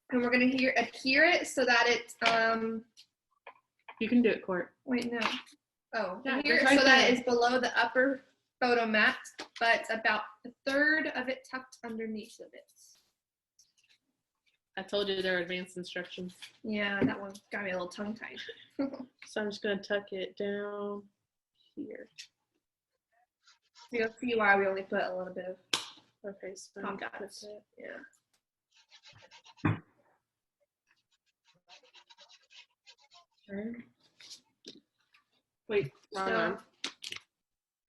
and we're gonna adhere it so that it You can do it, Court. wait, no. Oh, Yeah, adhere it's it right so that there. it's below the upper photo mat, but about a third of it tucked underneath of it. I told you there are advanced instructions. Yeah, that one got me a little tongue tied. So I'm just gonna tuck it down here. You'll see why we only put a little bit of Okay, so pop I'm gonna dots. put it. Yeah. Okay. Wait, wrong So- one.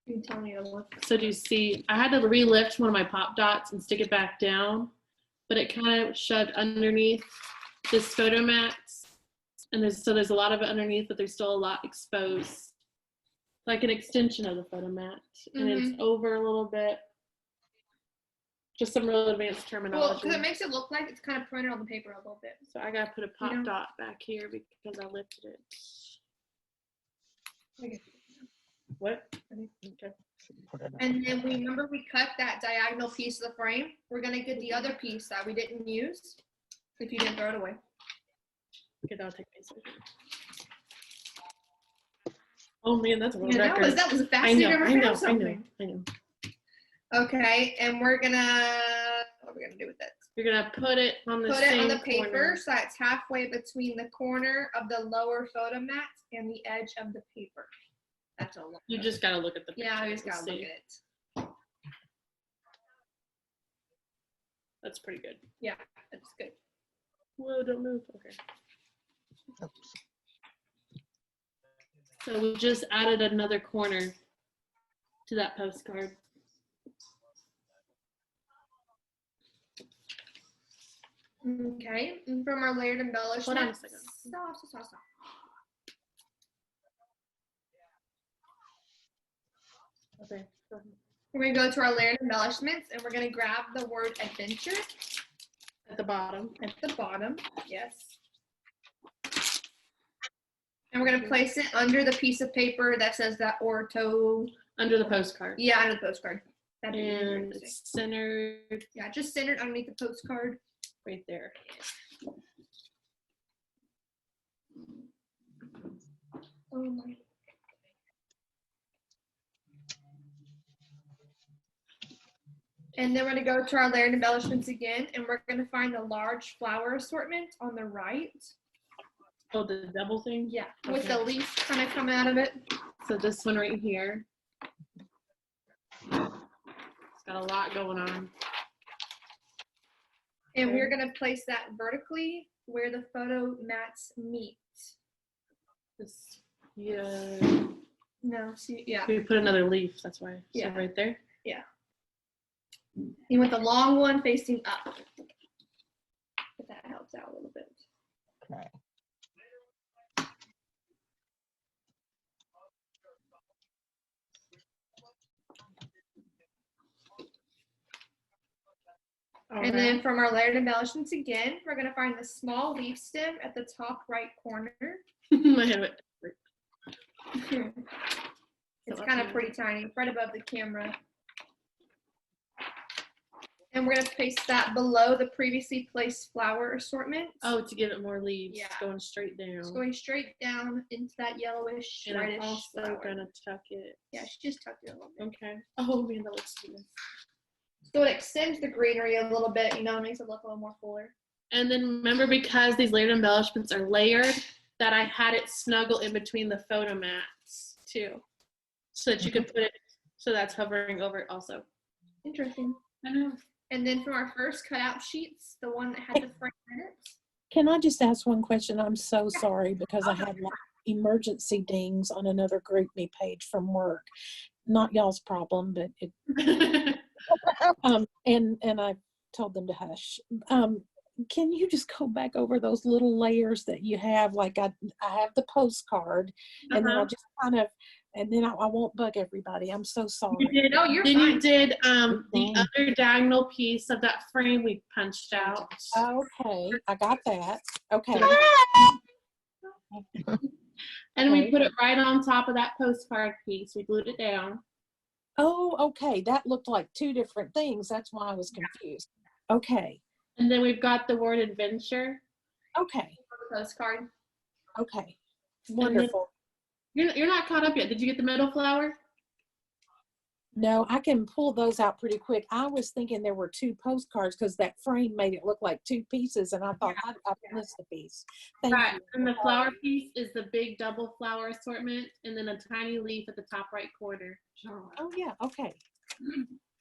You can tell me to look. So do you see, I had to relift one of my pop dots and stick it back down, but it kind of shoved underneath this photo mat. And there's a lot of it underneath, but there's still a lot exposed. Like an extension of the photo mat. And it's over a little bit. Just some real advanced Well, terminology. because it makes it look like it's kind of printed on the paper a little bit. So I gotta put a pop know? dot back here because I lifted it. What? Okay. And then remember we cut that diagonal piece of the frame. We're gonna get the other piece that we didn't use. If you didn't throw it away. Okay, that'll take me a second. Oh man, that's a world Yeah, record. that was the I fastest know, you've ever I found know, I know, something. I know. Okay, and we're gonna, what are we gonna do with it? You're gonna put it on the Put same it on the paper corner. so it's halfway between the corner of the lower photo mat and the edge of the paper. That's a lot. You just gotta look at the picture. Yeah, we just to gotta look see. at it. That's pretty good. Yeah, that's good. Whoa, don't move. Okay. So we just added another corner to that postcard. Okay, and from our layered embellishment. Hold on a second. Stop. Okay. go ahead. We're gonna go to our layered embellishments and we're gonna grab the word adventure At the bottom. at the bottom. Yes. And we're gonna place it under the piece of paper that says that Orto. Under the postcard. Yeah, under the postcard. That'd be easier And to see. it's centered Yeah, just centered underneath the postcard. right there. Oh my. And then we're gonna go to our layered embellishments again, and we're gonna find the large flower assortment on the right. Oh, the double thing? Yeah, with Okay. the leaf kind of coming out of it. So this one right here. It's got a lot going on. And we're gonna place that vertically where the photo mats meet. This, yeah. No, see, yeah. We put another leaf, that's why. So Yeah. right there. You want the long one facing up. If that helps out a little bit. Okay. And then from our layered embellishments again, we're gonna find the small leaf stem at the top right corner. My head went. It's kind of pretty tiny, right above the camera. And we're gonna place that below the previously placed flower assortment. Oh, to give it more leaves. Yeah. Going straight down. It's going straight down into that yellowish, And I'm whitish also flower. gonna tuck it. Yeah, she just tucked it a little bit. Okay. Oh man, that looks good. So it extends the greenery a little bit, you know, it makes it look a little more fuller. And then remember, because these layered embellishments are layered, that I had it snuggle in between the photo mats too, so that you could put it. So that's hovering over it also. Interesting. I know. And then from our first cutout sheets, the one that had the frame in it. Can I just ask one question? I'm so sorry because I had like emergency dings on another GroupMe page from work. Not y'all's problem, but it, and I told them to hush. Can you just go back over those little layers that you have? Like I have the postcard, and then I just kind of, and then I won't bug everybody. I'm so sorry. You did, No, you're then fine. you did the fine. other diagonal piece of that frame we punched out. Okay, I got that. Okay. And we Okay. put it right on top of that postcard piece. We glued it down. Oh, okay. That looked like two different things. That's why I was confused. Okay. And then we've got the word adventure. Okay. Postcard. Okay. then- Wonderful. You're not caught up yet. Did you get the middle flower? No, I can pull those out pretty quick. I was thinking there were two postcards because that frame made it look like two pieces, and I thought I missed a piece. Thank Right. you. And the flower piece is the big double flower assortment, and then a tiny leaf at the top right corner. Oh, yeah. Okay.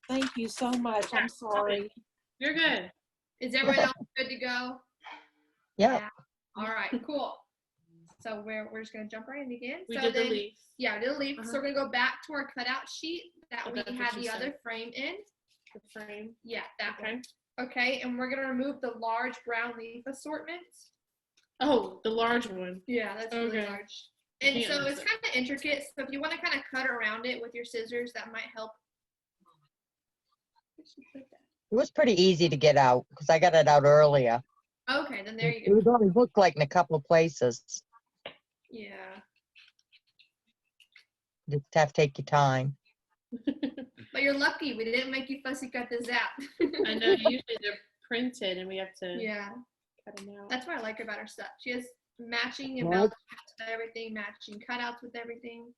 Thank you so much. I'm sorry. You're good. Is everyone else good to go? Yeah. All right, cool. So we're just gonna jump right in again. We So did then, the leaf. Yeah, we did the leaf. So Uh-huh. we're gonna go back to our cutout sheet that Oh, we that's what had you the said. other frame in. The frame. Yeah, that Okay. one. Okay, and we're gonna remove the large brown leaf assortment. Oh, the large one. Yeah, that's really Okay. large. And Can't so miss it's it. kind of intricate. So if you want to kind of cut around it with your scissors, that might help. It was pretty easy to get out because I got it out earlier. Okay, then there It you was go. only hooked like in a couple of places. Yeah. Just have to take your time. But you're lucky we didn't make you fussy cut the zap. I know. Usually they're printed, and we have to Yeah, cut them out. that's what I like about her stuff. She has matching Right. embellishments with everything, matching cutouts with everything.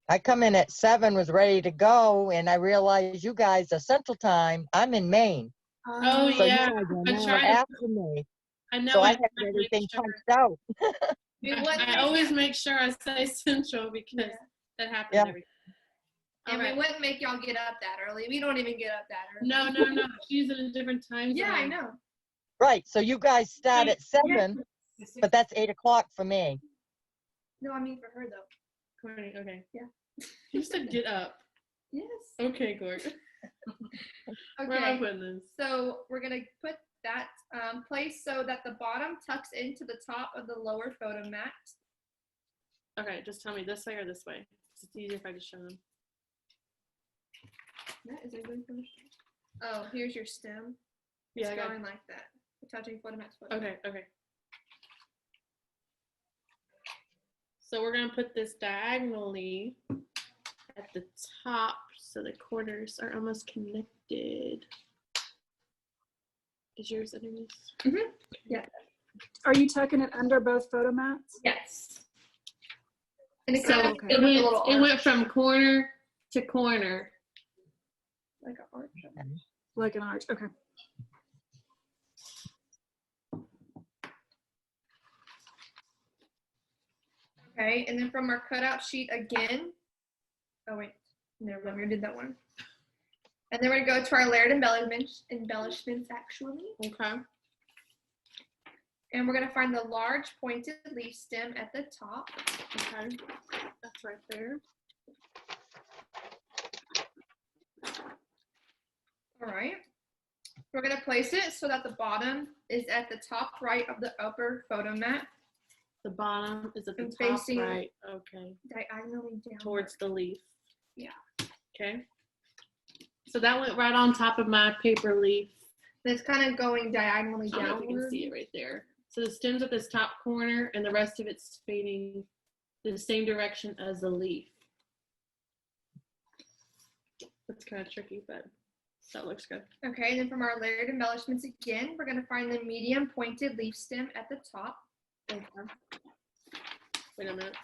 I come in at 7, was ready to go, and I realized you guys are Central Time. I'm in Maine. Oh, So yeah. you guys are I an hour tried to- after me. I know. So I I had tried to make everything sure- punched out. We I, wouldn't I make- always make sure I say central because Yeah. that happens Yeah. every time. And Alright. we wouldn't make y'all get up that early. We don't even get up that early. No. She's in a different time Yeah, I zone. know. Right, so you guys start at 7, Yeah. but that's 8 o'clock for me. No, I mean for her though. Courtney, okay. Yeah. You said get up. Yes. Okay, Gordon. Where am I Okay. putting this? So we're gonna put that place so that the bottom tucks into the top of the lower photo mat. Okay, just tell me this way or this way. It's easier if I just show them. That is a good question. Oh, here's your stem. Yeah, I It's got going like that. Touching photo mat to photo mat. Okay. So we're gonna put this diagonally at the top so the corners are almost connected. Is yours underneath? Yeah. Are you tucking it under both photo mats? Yes. And it So kind of okay. feels like a little it arch, went from corner to corner. like an arch. Like an arch, okay. Okay, and then from our cutout sheet again. Oh wait, never mind, we did that one. And then we're gonna go to our layered embellishments actually. Okay. And we're gonna find the large pointed leaf stem at the top. Okay. That's right there. All right. We're gonna place it so that the bottom is at the top right of the upper photo mat, The bottom is at the And top facing- right. Okay. diagonally down. Towards the leaf. Yeah. Okay. So that went right on top of my paper leaf. And it's kind of going diagonally I don't know if you can downward. see it right there. So the stem's at this top corner and the rest of it's fading the same direction as the leaf. That's kind of tricky, but that looks good. Okay, and then from our layered embellishments again, we're gonna find the medium pointed leaf stem at the top. Okay. Wait a minute.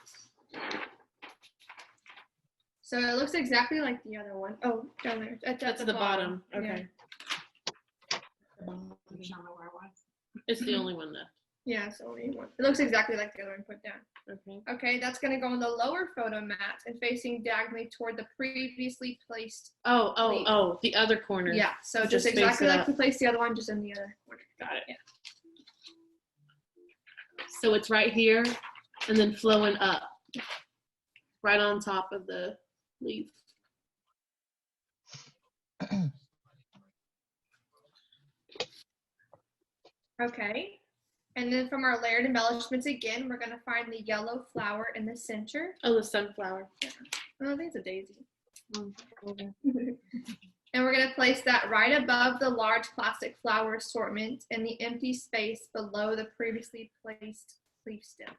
So it looks exactly like the other one. Oh, down there. That's the bottom. Yeah. Okay. It's the only one left. Yeah, it's only one. It looks exactly like the other one put down. Okay. Okay, that's gonna go on the lower photo mat and facing diagonally toward the previously placed. Oh, the other corner. Yeah, so Just just face exactly it like up. we placed the other one, just in the other corner. Got it. Yeah. So it's right here and then flowing up. Right on top of the leaf. Okay, and then from our layered embellishments again, we're gonna find the yellow flower in the center. Oh, the sunflower. Oh, I think it's a daisy. Okay. And we're gonna place that right above the large plastic flower assortment in the empty space below the previously placed leaf stem.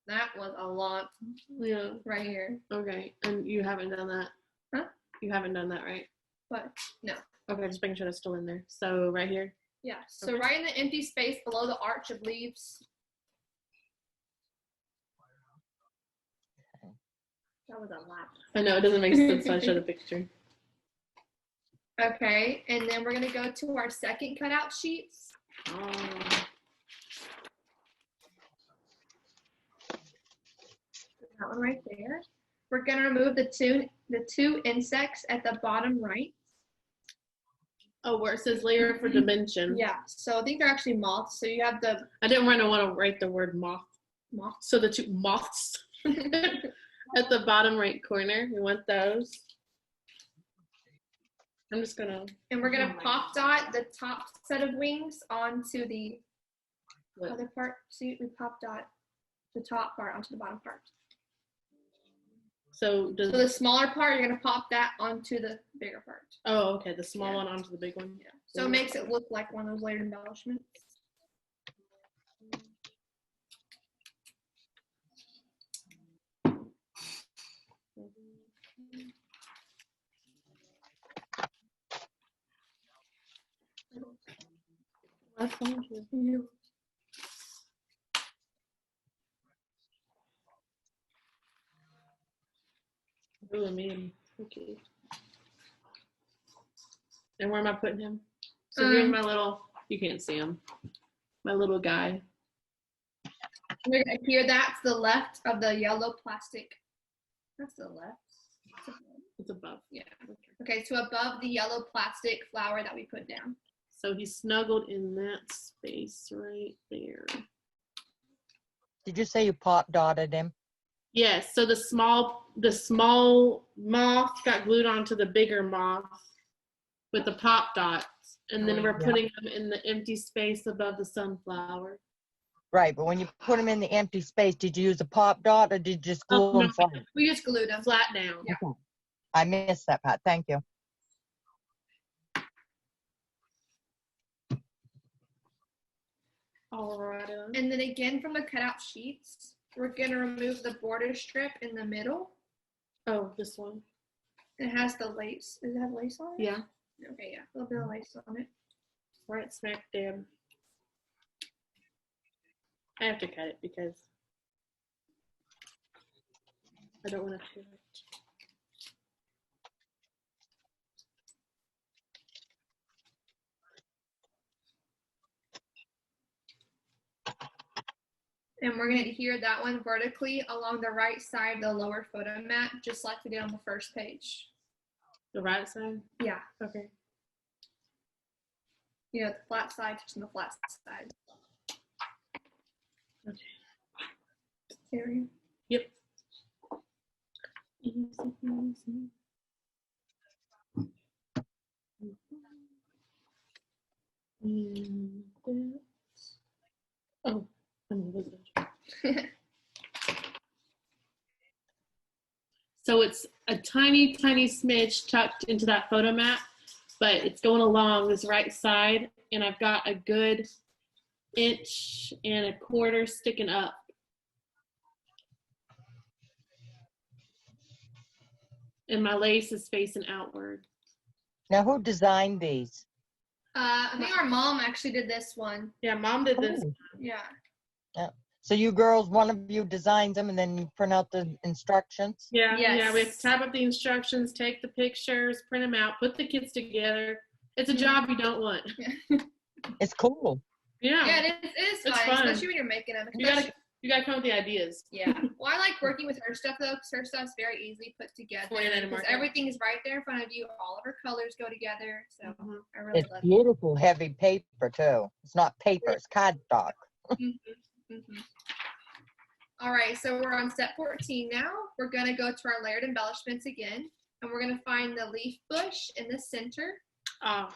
That was a lot Yeah. right here. Okay. And you haven't done that? Huh? You haven't done that, right? But no. Okay, just making sure that's still in there. So right here. Yeah, so Okay. right in the empty space below the arch of leaves. That was a lot. I know it doesn't make sense, so I showed a picture. Okay, and then we're gonna go to our second cutout sheets. Oh. That one right there. We're gonna remove the two insects at the bottom right. Oh, where it says layer for dimension. Yeah, so I think they're actually moths. So you have the I didn't want to write the word moth. moth. So the two moths at the bottom right corner. We want those. I'm just gonna. And we're gonna pop dot the top set of wings onto the What? other part. See, we pop dot the top part onto the bottom part. So does. So the smaller part, you're gonna pop that onto the bigger part. Oh, okay. The small Yeah. one onto the big one. Yeah. So it makes it look like one of those layered embellishments. That's fine. Ooh, me. Okay. And where am I putting him? So here's my little. You can't see him. My little guy. You're gonna adhere that to the left of the yellow plastic. That's the left. It's above. Yeah. Okay, so above the yellow plastic flower that we put down. So he's snuggled in that space right there. Did you say you pop dotted him? Yes. So the small moth got glued onto the bigger moth with the pop dots, and then we're Yeah. putting them in the empty space above the sunflower. Right, but when you put him in the empty space, did you use a pop dot or did you just glue Oh, them no. flat? We just glued them. Flat down. Yeah. Okay. I missed that part. Thank you. All right. And then again from the cutout sheets, we're gonna remove the border strip in the middle. Oh, this one. It has the lace. Does it have lace on it? Yeah. Okay, yeah, a little bit of lace on it. Right smack dab. I have to cut it because I don't want to tear it. And we're gonna adhere that one vertically along the right side of the lower photo mat, just like we did on the first page. The right side? Yeah, Okay. you know, the flat side touching the flat side. Okay. There we go. Yep. And that's- oh, was it? So it's a tiny, tiny smidge tucked into that photo mat, but it's going along this right side, and I've got a good 1.25 inches sticking up. And my lace is facing outward. Now, who designed these? I think our mom actually did this one. Yeah, Mom did this. Oh. Yeah. So you girls, one of you designs them and then you print out the instructions? Yeah, yeah, we have to Yes. type up the instructions, take the pictures, print them out, put the kids together. It's a Yeah. job you don't want. It's cool. Yeah, Yeah, it is It's fun, fun. especially when you're making them. you gotta come up with the ideas. Yeah. Well, I like working with her stuff though, because her stuff's very easily put together. 49 Because marker. everything is right there in front of you. All of her colors go together. So Mhm. I really It's love it. beautiful, heavy paper too. It's not paper, it's cardstock. Mhm. All right, so we're on step 14 now. We're going to go to our layered embellishments again, and we're going to find the leaf bush in the center. Oh.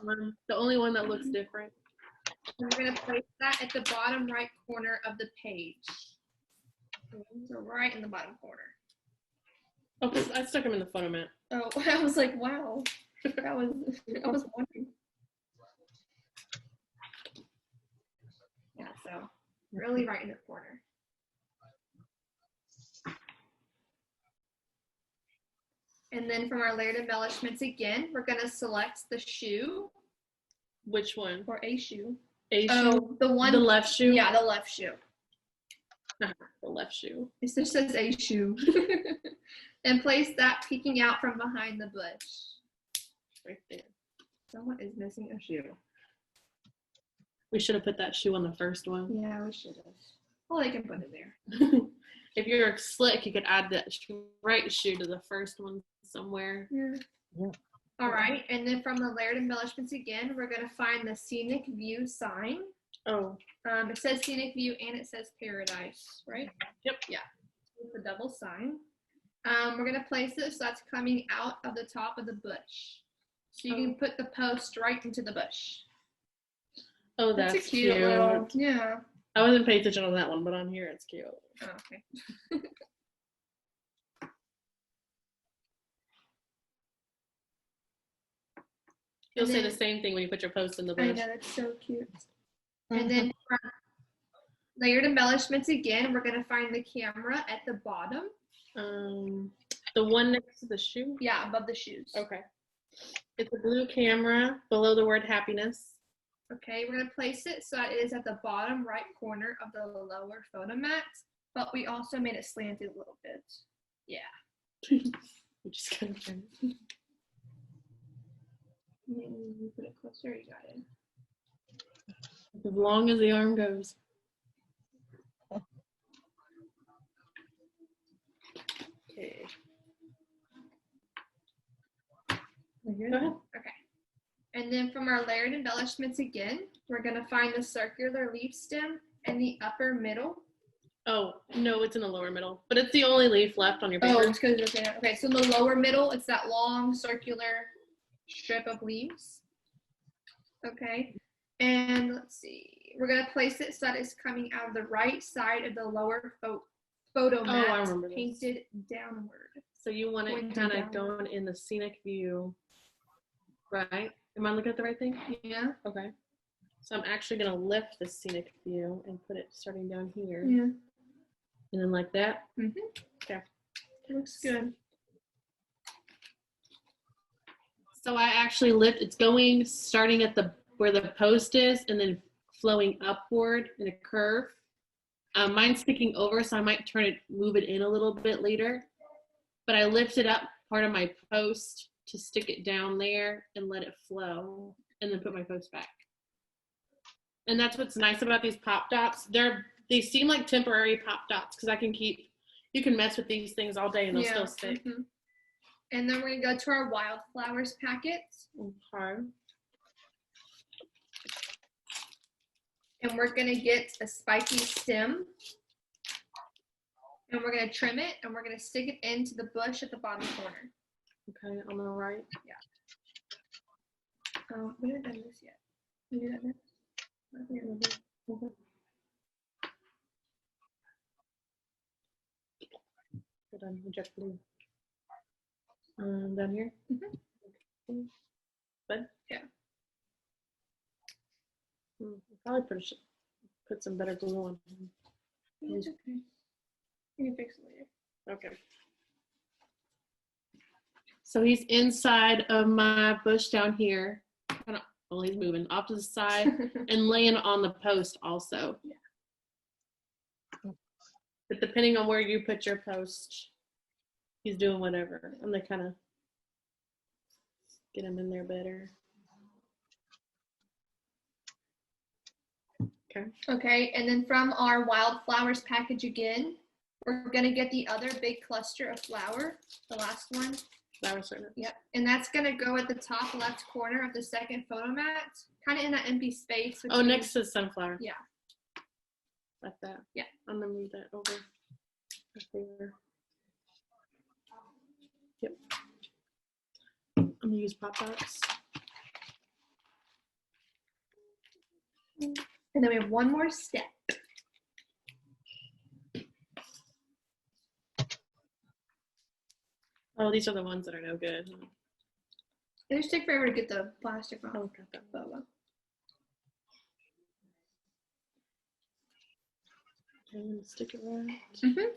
The only one that looks different. And we're going to place that at the bottom right corner of the page. So right in the bottom corner. Oh, I stuck them in the photo mat. Oh, I was like, wow. I was wondering. Yeah, so really right in the corner. And then from our layered embellishments again, we're going to select the shoe Which one? or a shoe. A shoe? Oh, the one. The left shoe? Yeah, the left shoe. The left shoe. It just says a shoe. And place that peeking out from behind the bush. Right there. Someone is missing a shoe. We should have put that shoe on the first one. Yeah, we should have. Well, they can put it there. If you're slick, you could add that right shoe to the first one somewhere. Yeah. All right, and then from the layered embellishments again, we're going to find the scenic view sign. Oh, It says scenic view and it says paradise, right? Yep. Yeah. With the double sign. We're going to place it so that's coming out of the top of the bush. So you can put the post right into the bush. oh, that's a cute little. Yeah. I wasn't paying attention on that one, but on here it's cute. Oh, okay. You'll And say then- the same thing when you put your post in the I bush. know, that's so cute. And then for layered embellishments again, we're going to find the camera at the bottom. The one next to the shoe. Yeah, above the shoes. Okay. It's a blue camera below the word happiness. Okay, we're going to place it so it is at the bottom right corner of the lower photo mat, but we also made it slanted a little bit. Yeah. You just kind of turn it. Maybe you put it closer, you got it. As long as the arm goes. Okay. Go ahead. Okay. And then from our layered embellishments again, we're going to find the circular leaf stem in the upper middle. Oh, no, it's in the lower middle, but it's the only leaf left on your paper. Oh, it's because it's okay. Okay, so in the lower middle, it's that long circular strip of leaves. Okay, and let's see. We're going to place it so that it's coming out of the right side of the lower photo I mat, remember this. painted downward. So you want it Pointing kind of down. going in the scenic view, right? Am I looking at the right thing? Yeah. Okay. So I'm actually going to lift the scenic view and put it starting down here. Yeah. And then like that. Okay. Looks good. So I actually lift, it's going starting at the where the post is and then flowing upward in a curve. Mine's sticking over, so I might move it in a little bit later. But I lifted up part of my post to stick it down there and let it flow and then put my post back. And that's what's nice about these pop dots. They seem like temporary pop dots because you can mess with these things all day and they'll still stick. Mhm. And then we're going to go to our wildflowers packet. Okay. And we're going to get a spiky stem. And we're gonna trim it and we're gonna stick it into the bush at the bottom corner. Okay, on the right. We haven't done this yet. We do that next? Good on jet blue. Down here. Good. Yeah. Probably put some better glue on. It's okay. You can fix it later. Okay. So he's inside of my bush down here. Well, he's moving off to the side and laying on the post also. Yeah. But depending on where you put your post, he's doing whatever. I'm gonna kind of get him in there better. Okay. Okay, and then from our wildflowers package again, we're gonna get the other big cluster of flower, the last one. Flower assortment. Yep, and that's gonna go at the top left corner of the second photo mat, kind of in that empty space. Oh, between- next to sunflower. Yeah. Like that. Yeah. I'm gonna move that over. Right there. Yep. I'm gonna use pop dots. And then we have one more step. Oh, these are the ones that are no good. It just take forever to get the plastic off. Oh, got that. Photo. And stick it right Mhm.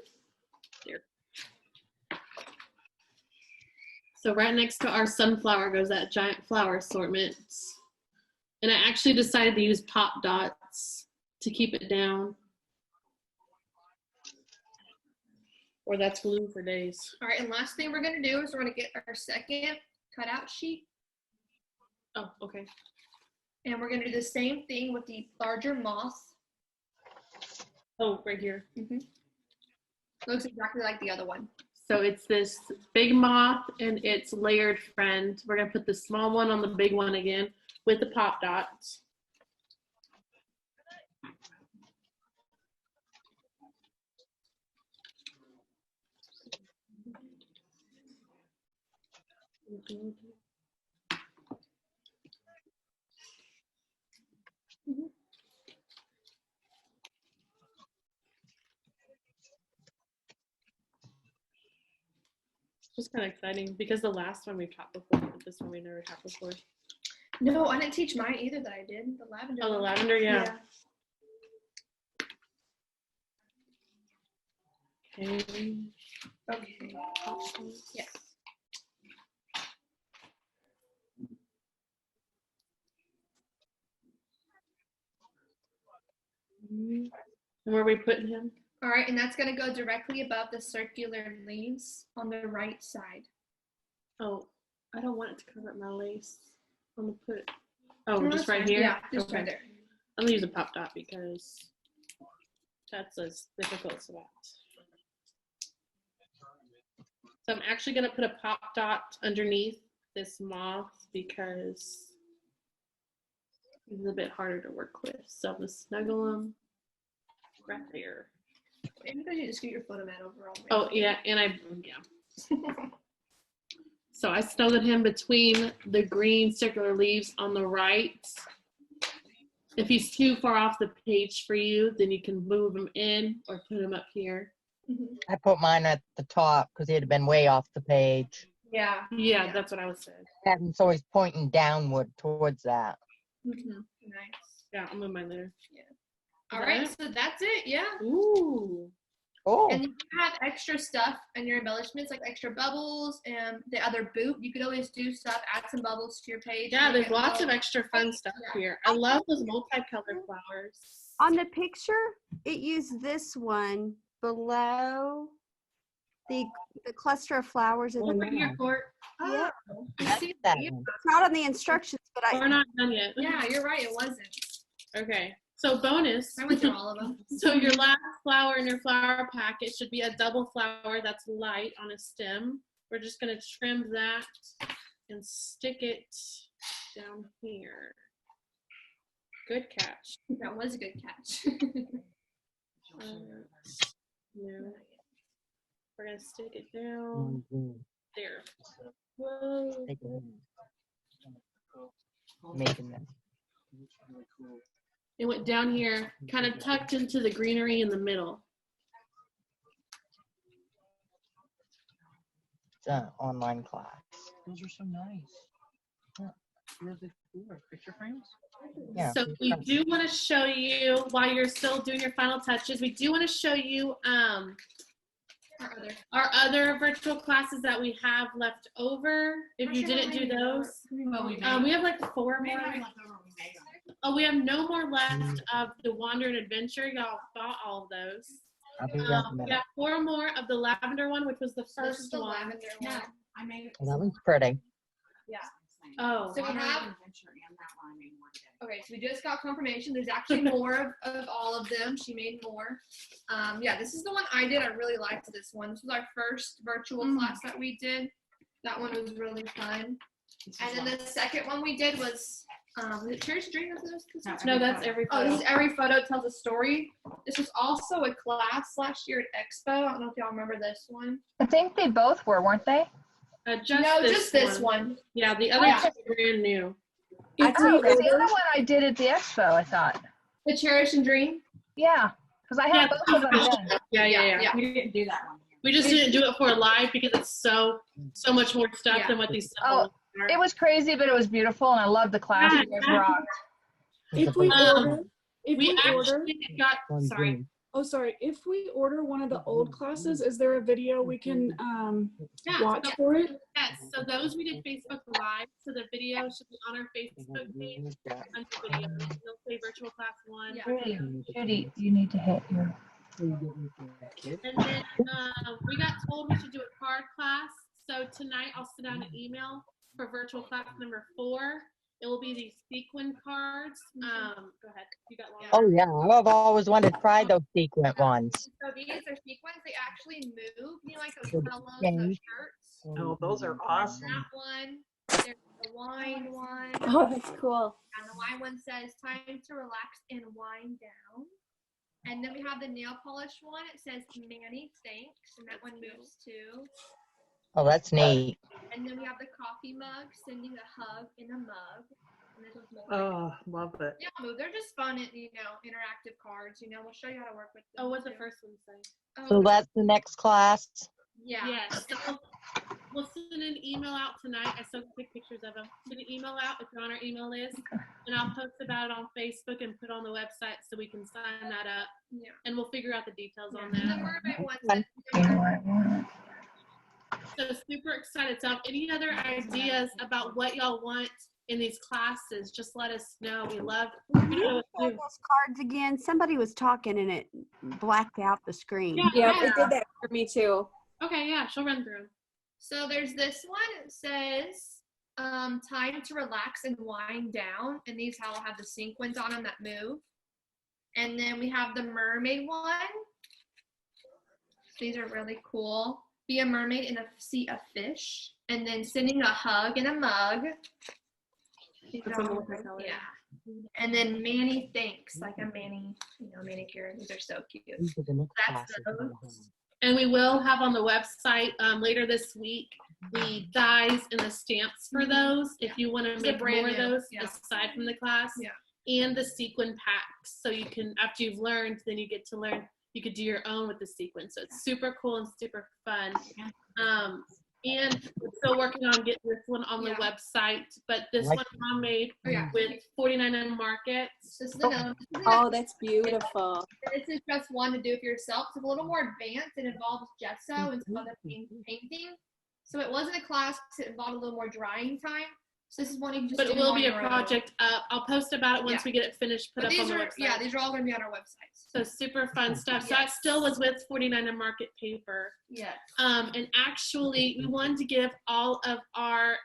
here. So right next to our sunflower goes that giant flower assortment. And I actually decided to use pop dots to keep it down. Or that's glue for days. All right, and last thing we're gonna do is we're gonna get our second cutout sheet, Oh, okay. and we're gonna do the same thing with the larger moth. Oh, right here. Looks exactly like the other one. So it's this big moth and its layered friend. We're gonna put the small one on the big one again with the pop dots. Just kind of exciting because the last one we've taught before, but this one we never taught before. No, I didn't teach mine either that I did. The lavender. Oh, the one. lavender, yeah. Okay. Okay. Yes. Where are we putting him? All right, and that's gonna go directly above the circular leaves on the right side. Oh, I don't want it to cover up my lace. I'm gonna put it. Oh, No, just that's right fine. here? Yeah, just Okay. right there. I'm gonna use a pop dot because that's a difficult spot. So I'm actually gonna put a pop dot underneath this moth because he's a bit harder to work with. So I'm gonna snuggle him right there. Maybe because you just get your photo mat over all the way. Oh yeah, and yeah. So I snuggled him between the green circular leaves on the right. If he's too far off the page for you, then you can move him in or put him up here. Mhm. I put mine at the top because he'd have been way off the page. Yeah. Yeah, that's what I was saying. And so he's pointing downward towards that. Mhm. Nice. Yeah, I'll move mine there. All that right, it? so that's it. Yeah. Ooh. Oh, And you have extra stuff in your embellishments, like extra bubbles and the other boot. You could always do stuff, add some bubbles to your page. Yeah, make there's it lots of little- extra fun stuff here. I love those multicolored flowers. On the picture, it used this one below the cluster of flowers at the Over bottom. here, Court. Oh, I that's see. that Yeah. one. It's not on the instructions, but We're I not done yet. Yeah, you're right. It wasn't. Okay. So bonus. I went through all of them. So your last flower in your flower packet should be a double flower that's light on a stem. We're just going to trim that and stick it down here. Good catch. That was a good catch. No. We're gonna stick it down there. Whoa. Making this. It went down here, kind of tucked into the greenery in the middle. It's an online class. Those are so nice. Really cool. Picture frames? Yeah. So we do want to show you, while you're still doing your final touches, we do want to show you our other virtual classes that we have left over. If you didn't do those, we have like 4 more. Oh, we have no more left of the Wander and Adventure. Y'all bought all of those. I'll be back in a We minute. got 4 more of the lavender one, which was the So this is first the one. lavender one. I made it. That one's pretty. Oh, So we have, okay, so we just got confirmation. There's actually more of all of them. She made more. Yeah, this is the one I did. I really liked this one. This was our first virtual class that we did. That one was really fun. And then the second one we did was it Cherish Dream? no, that's every Oh, this photo. is every photo tells a story. This was also a class last year at Expo. I don't know if y'all remember this one. I think they both were, weren't they? Just this one. Yeah, the other Yeah. two are brand new. If Oh, we it's the order, other one I did at the expo, I thought. The Cherish and Dream. Yeah, because I had both of them then. Yeah. we didn't do that one. We just didn't do it for live because it's so much more stuff Yeah. than what these Oh, simple are. It was crazy, but it was beautiful, and I loved the class. You guys rocked. If we order, if We we order, actually got, sorry. oh, sorry, if we order one of the old classes, is there a video we can Yeah, watch so, for it? yes, so those we did Facebook Live, so the video should be on our Facebook page under videos. You'll say virtual class 1. Yeah. Judy, you need to hit your. And then we got told we should do a card class. So tonight I'll send out an email for virtual class number 4. It will be these sequin cards. Go ahead. You got one. Oh yeah, I've always wanted to try those sequent ones. So these are sequins. They actually move. You know, like those pillows, Yeah. those shirts. Oh, those are awesome. That one. There's the wine one. Oh, that's cool. And the wine one says time to relax and wind down. And then we have the nail polish one. It says Manny thanks, and that one moves too. Oh, that's neat. And then we have the coffee mug, sending a hug in a mug. And this one's more. Oh, love it. Yeah, move. They're just fun, and interactive cards. We'll show you how to work with them. Oh, what's the too. first one say? So that's the next class. Yeah. Yes. So we'll send an email out tonight. I still take pictures of them. Send an email out if you're on our email list, and I'll post about it on Facebook and put it on the website so we can sign that up. Yeah. And we'll figure out the details on And the that. mermaid one says So super excited. So if any other ideas about what y'all want in these classes, just let us know. We love Show those cards again. Somebody was talking and it blacked out the screen. Yeah, it did that for me too. Okay, yeah, she'll run through. So there's this one. It says time to relax and wind down. And these all have the sequins on them that move. And then we have the mermaid one. These are really cool. Be a mermaid in a sea of fish. And then sending a hug in a mug. These That's are a all- multicolored. yeah. And then Manny thanks, like a Manny, manicure. These are so cute. These are the next That's classes. And we will have on the website later this week the dies and the stamps for those if you want to These are make brand more of new, those yeah. aside from the class. Yeah. And the sequin packs. So you can, after you've learned, then you get to learn, you could do your own with the sequin. So it's super cool and super fun. And we're still working on getting this one on the Yeah. website, but this Like- one Mom made Oh, yeah. with 49 Markets. This is another one. Oh, that's beautiful. This is just one to do for yourself. It's a little more advanced. It involves gesso and some other painting. So it wasn't a class because it involved a little more drying time. So this is one you can just But do it will on be a your own. project up. I'll post about it once Yeah. we get it finished, put But up on these the are, website. yeah, these are all going to be on our website. So super fun stuff. So that Yes. still was with 49 Market paper. Yes. And actually, we wanted to give all of our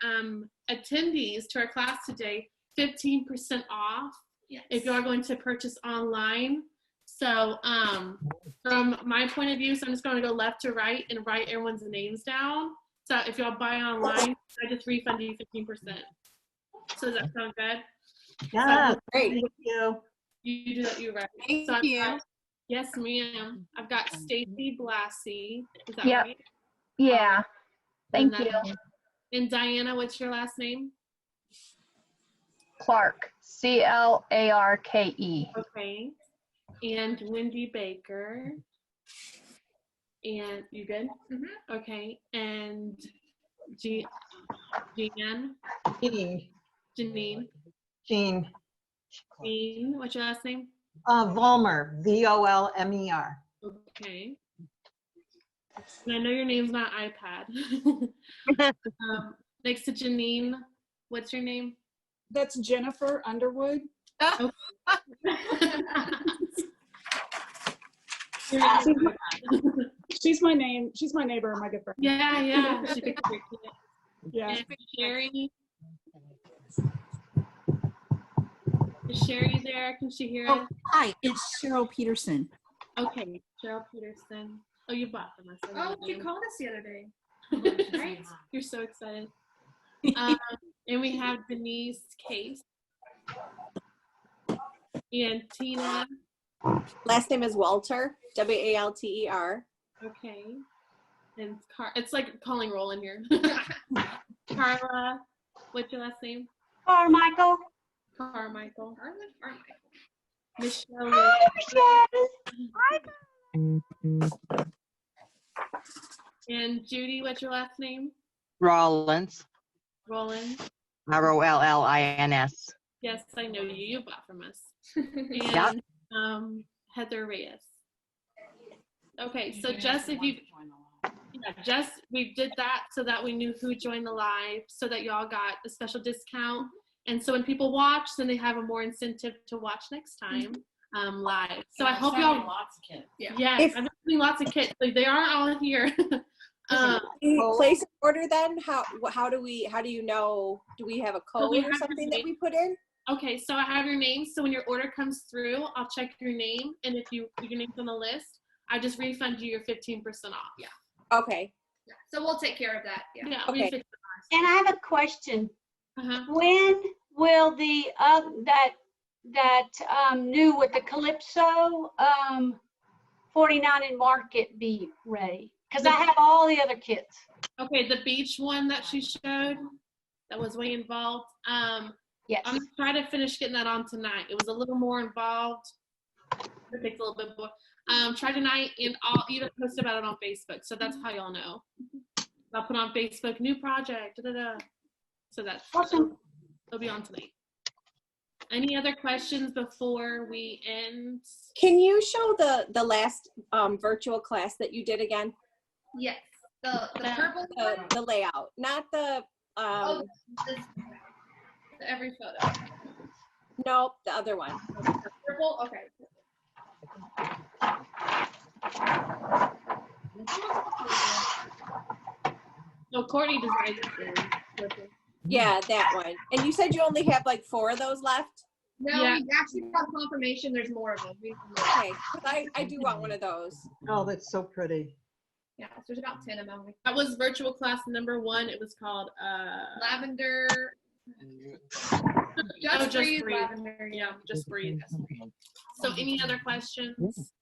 attendees to our class today 15% off Yes. if you are going to purchase online. So from my point of view, so I'm just going to go left to right and write everyone's names down. So if y'all buy online, I just refund you 15%. So does that sound good? Yeah, Great. thank you. You do that, you're right. Thank So I'm you. glad- Yes, ma'am. I've got Stacy Blassie. Is that Yep. right? Yeah, And thank you. then- And Diana, what's your last name? Clark, Clarke. Okay. And Wendy Baker. And you good? Okay. And Jean, Jean. Janine, Jean. Jean, what's your last name? Volmer, Volmer. Okay. And I know your name's not iPad. Next to Janine, what's your name? That's Jennifer Underwood. She's my name. She's my neighbor, my good friend. Yeah. She could hear you. Yeah. And Sherry. Is Sherry there? Can she hear us? Hi, it's Cheryl Peterson. Okay, Cheryl Peterson. Oh, you bought from us. I Oh, love you you. called us the other day. Right? You're so excited. And we have Denise Case. And Tina. Last name is Walter, Walter. Okay. And it's like calling roll in here. Carla, what's your last name? Carmichael. Carmichael. Carmichael. Michelle. Hi, And Judy, what's your last name? Rollins, Roland. Rollins. Yes, I know you. You bought from us. Yep. And Heather Reyes. Okay, so Jess, if you, Jess, we did that so that we knew who joined the live, so that y'all got a special discount. And so when people watch, then they have a more incentive to watch next time live. So I hope y'all. Lots of kids. Yes, I've been seeing lots of kids. Like, they aren't all here. Place an order then? How do you know? Do we have a code we or have something your that we put in? Okay, so I have your name. So when your order comes through, I'll check your name, and if your name's on the list, I just refund you your 15% off. Yeah. Okay. Yeah. So we'll take care of that. Yeah. Yeah. Okay. And I have a question. Uh-huh. When will the new with the Calypso 49 in Market be ready? Because I have all the other kits. Okay, the beach one that she showed, that was way involved. Yes. I'm gonna try to finish getting that on tonight. It was a little more involved. It takes a little bit more. Try tonight, and I'll even post about it on Facebook. So that's how y'all know. I'll put on Facebook, new project, So that's awesome. It'll be on tonight. Any other questions before we end? Can you show the last virtual class that you did again? Yes. The purple one? The layout, not the Every photo. nope, the other one. Purple? Okay. No, Courtney designed it. Yeah, that one. And you said you only have like 4 of those left? No, Yeah. we actually got confirmation there's more of them. Okay, 'cause I do want one of those. Oh, that's so pretty. Yeah, so there's about 10 of them. That was virtual class number 1. It was called Lavender. Just Breathe Breathe. Lavender. Yeah, Just Breathe. So any other questions?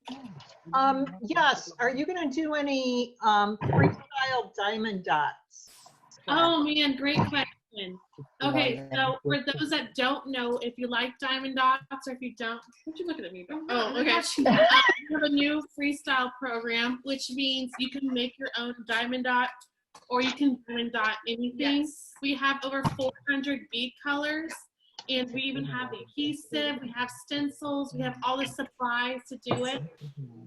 Yes, are you gonna do any freestyle diamond dots? Oh man, great question. Okay, so for those that don't know, if you like diamond dots or if you don't, what you looking at me? Oh, okay. We have a new freestyle program, which means you can make your own diamond dot, or you can diamond dot anything. Yes. We have over 400 bead colors, and we even have adhesive, we have stencils, we have all the supplies to do it.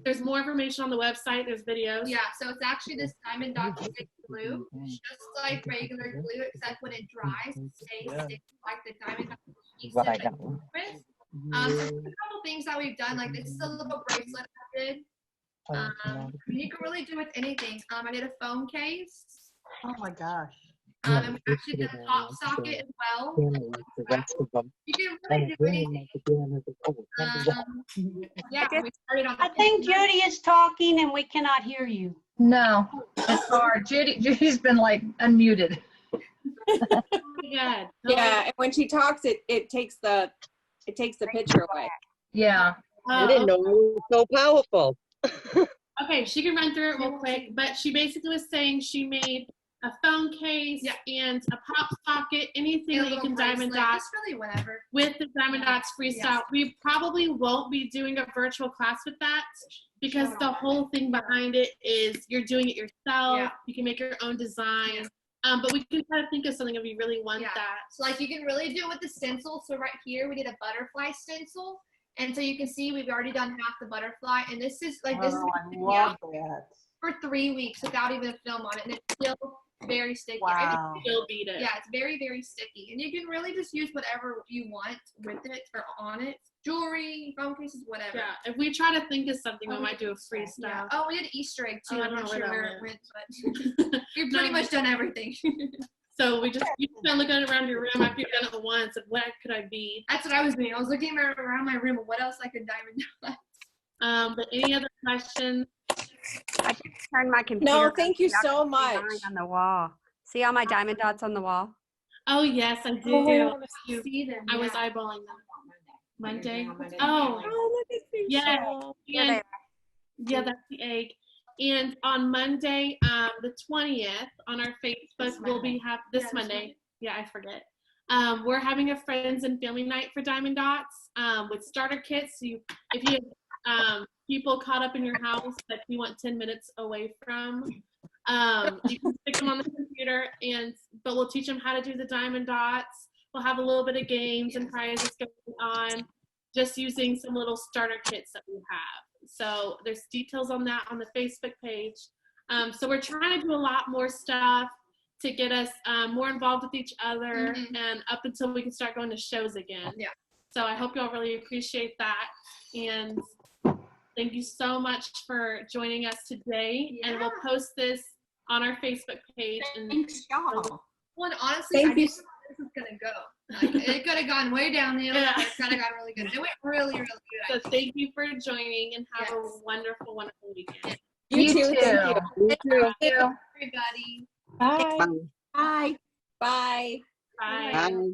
There's more information on the website, there's videos. Yeah, so it's actually this diamond dot stick glue, just like regular glue, except when it dries, it stays sticky like the diamond dot adhesive What I that got. you work with. So there's a couple things that we've done, like this is a little bracelet I did. You can really do with anything. I did a phone case. Oh my gosh. And we actually did a pop socket as well. The rest of them. You can really do anything. Yeah, we started on I think Judy is talking and we cannot hear you. No, it's hard. Judy's been like unmuted. Good. Yeah, and when she talks, it takes the picture away. Yeah. I didn't know it was so powerful. Okay, she can run through it real quick, but she basically was saying she made a phone case and a pop socket, anything that you can diamond dot Just really whatever. with the Diamond Dots Freestyle. Yes. We probably won't be doing a virtual class with that because the whole thing behind it is you're doing it yourself. Yeah. You can make your own design. But we can try to think of something if we really want that. So like you can really do it with the stencil. So right here we did a butterfly stencil. And so you can see we've already done half the butterfly. And this is like this is I love that. for 3 weeks without even a film on it. And it's still very sticky. Wow. Still beat it. Yeah, it's very, very sticky. And you can really just use whatever you want with it or on it. Jewelry, phone cases, whatever. Yeah, if we try to think of something, we might do a freestyle. Yeah. Oh, we did Easter egg too. Oh, I I'm don't not know sure where where that it went, but you've pretty much done everything. So you just been looking around your room after you've done it once of what could I be? That's what I was doing. I was looking around my room of what else I could diamond dot. But any other questions? I just turned my computer. No, on thank you so y'all so can see much. mine on the wall. See all my diamond dots on the wall? Oh yes, I do. Oh, see them. I was yeah. eyeballing them. Monday. Oh, Oh, look at you. yeah. Here And they are. yeah, that's the egg. And on Monday, the 20th, on our Facebook, we'll be this Monday. Yeah, I forget. We're having a friends and family night for Diamond Dots with starter kits. So if you have people caught up in your house that you want 10 minutes away from, you can stick them on the computer, but we'll teach them how to do the Diamond Dots. We'll have a little bit of games and prizes going on, just using some little starter kits that we have. So there's details on that on the Facebook page. So we're trying to do a lot more stuff to get us more involved with each other and up until we can start going to shows again. Yeah. So I hope you all really appreciate that. And thank you so much for joining us today. And we'll post this on our Facebook page. Thanks, y'all. Well, and honestly, Thank I you. just thought this was gonna go. Like, it could have gone way downhill. Yeah. It kind of got really good. It went really, really good. So thank you for joining and have a wonderful, wonderful weekend. You too. Thank you. You too. Everybody. Bye. Bye. Bye. Bye. Bye.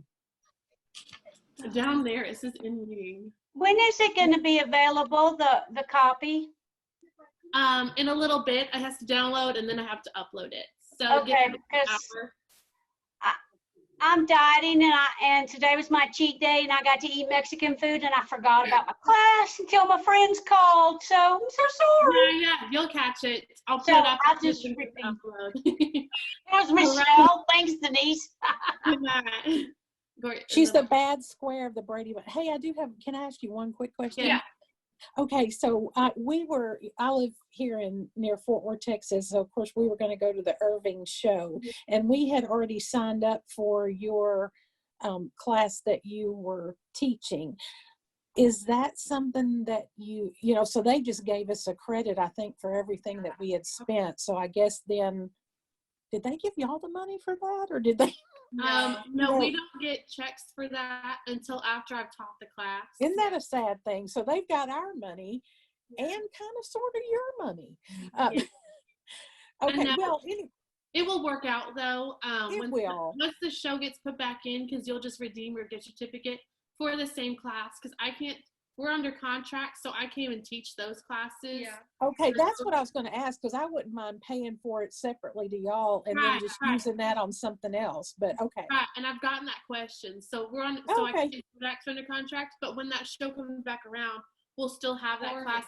Down there, it says in meeting. When is it going to be available, the copy? In a little bit, I have to download and then I have to upload it. So give Okay, it an because hour. I'm dieting and today was my cheat day and I got to eat Mexican food and I forgot about my class until my friends called. So I'm so sorry. Yeah, you'll catch it. I'll put So it up. I'll as just soon as repeat. it's upload. Here's All right. Michelle. Thanks, Denise. Good night. She's the bad square of the Brady. But hey, can I ask you one quick question? Yeah. Okay, so I live here near Fort Worth, Texas. So of course we were going to go to the Irving show, and we had already signed up for your class that you were teaching. Is that something that so they just gave us a credit, I think, for everything that we had spent. So I guess then, did they give y'all the money for that, or did they? No, we don't get checks for that until after I've taught the class. Isn't that a sad thing? So they've got our money and kind of sort of your money. Okay, know. well, It will work out though. It will. Once the show gets put back in, because you'll just redeem your gift certificate for the same class. Because we're under contract, so I can't even teach those classes. Yeah. Okay, that's what I was going to ask, because I wouldn't mind paying for it separately to y'all and then just using that on something else. But okay. Right, and I've gotten that question. So we're on. So Okay. I can't put back under contract, but when that show comes back around, we'll still have that class.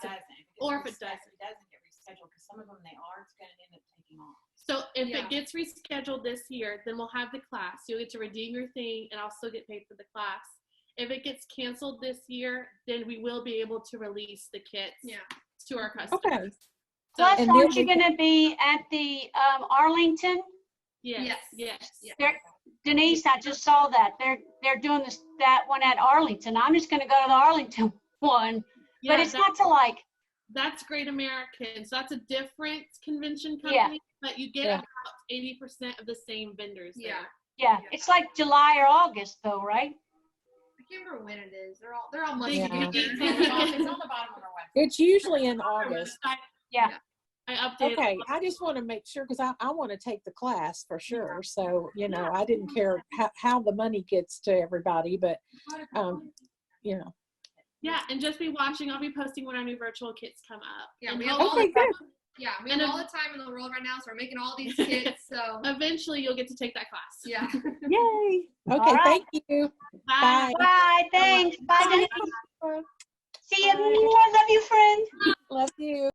Or if it doesn't. It doesn't get rescheduled, because some of them it's going to end up taking off. So if it gets rescheduled this year, then we'll have the class. You'll get to redeem your thing, and I'll still get paid for the class. If it gets canceled this year, then we will be able to release the kits to our customers. Okay. Plus, and aren't then you going to be at the Arlington? Yes. Denise, I just saw that. They're doing that one at Arlington. I'm just going to go to the Arlington one. Yeah, But it's not to like. That's Great American. So that's a different convention company, but you get about 80% of the same vendors there. Yeah, it's like July or August though, right? I can't remember when it is. They're all much Yeah. together. It's on the bottom of our website. It's usually in August. Yeah. I updated. Okay, I just want to make sure, because I want to take the class for sure. So, I didn't care how the money gets to everybody, but, Yeah, and just be watching. I'll be posting when our new virtual kits come up. Yeah, And we have all hopefully- the time. Yeah, we have And all the time in the world right now, so we're making all these kits. So eventually you'll get to take that class. yeah. Yay. Okay, All right. thank you. Bye. Bye. Bye, thanks. Bye, Denise. See you. Love you, friend. Love you.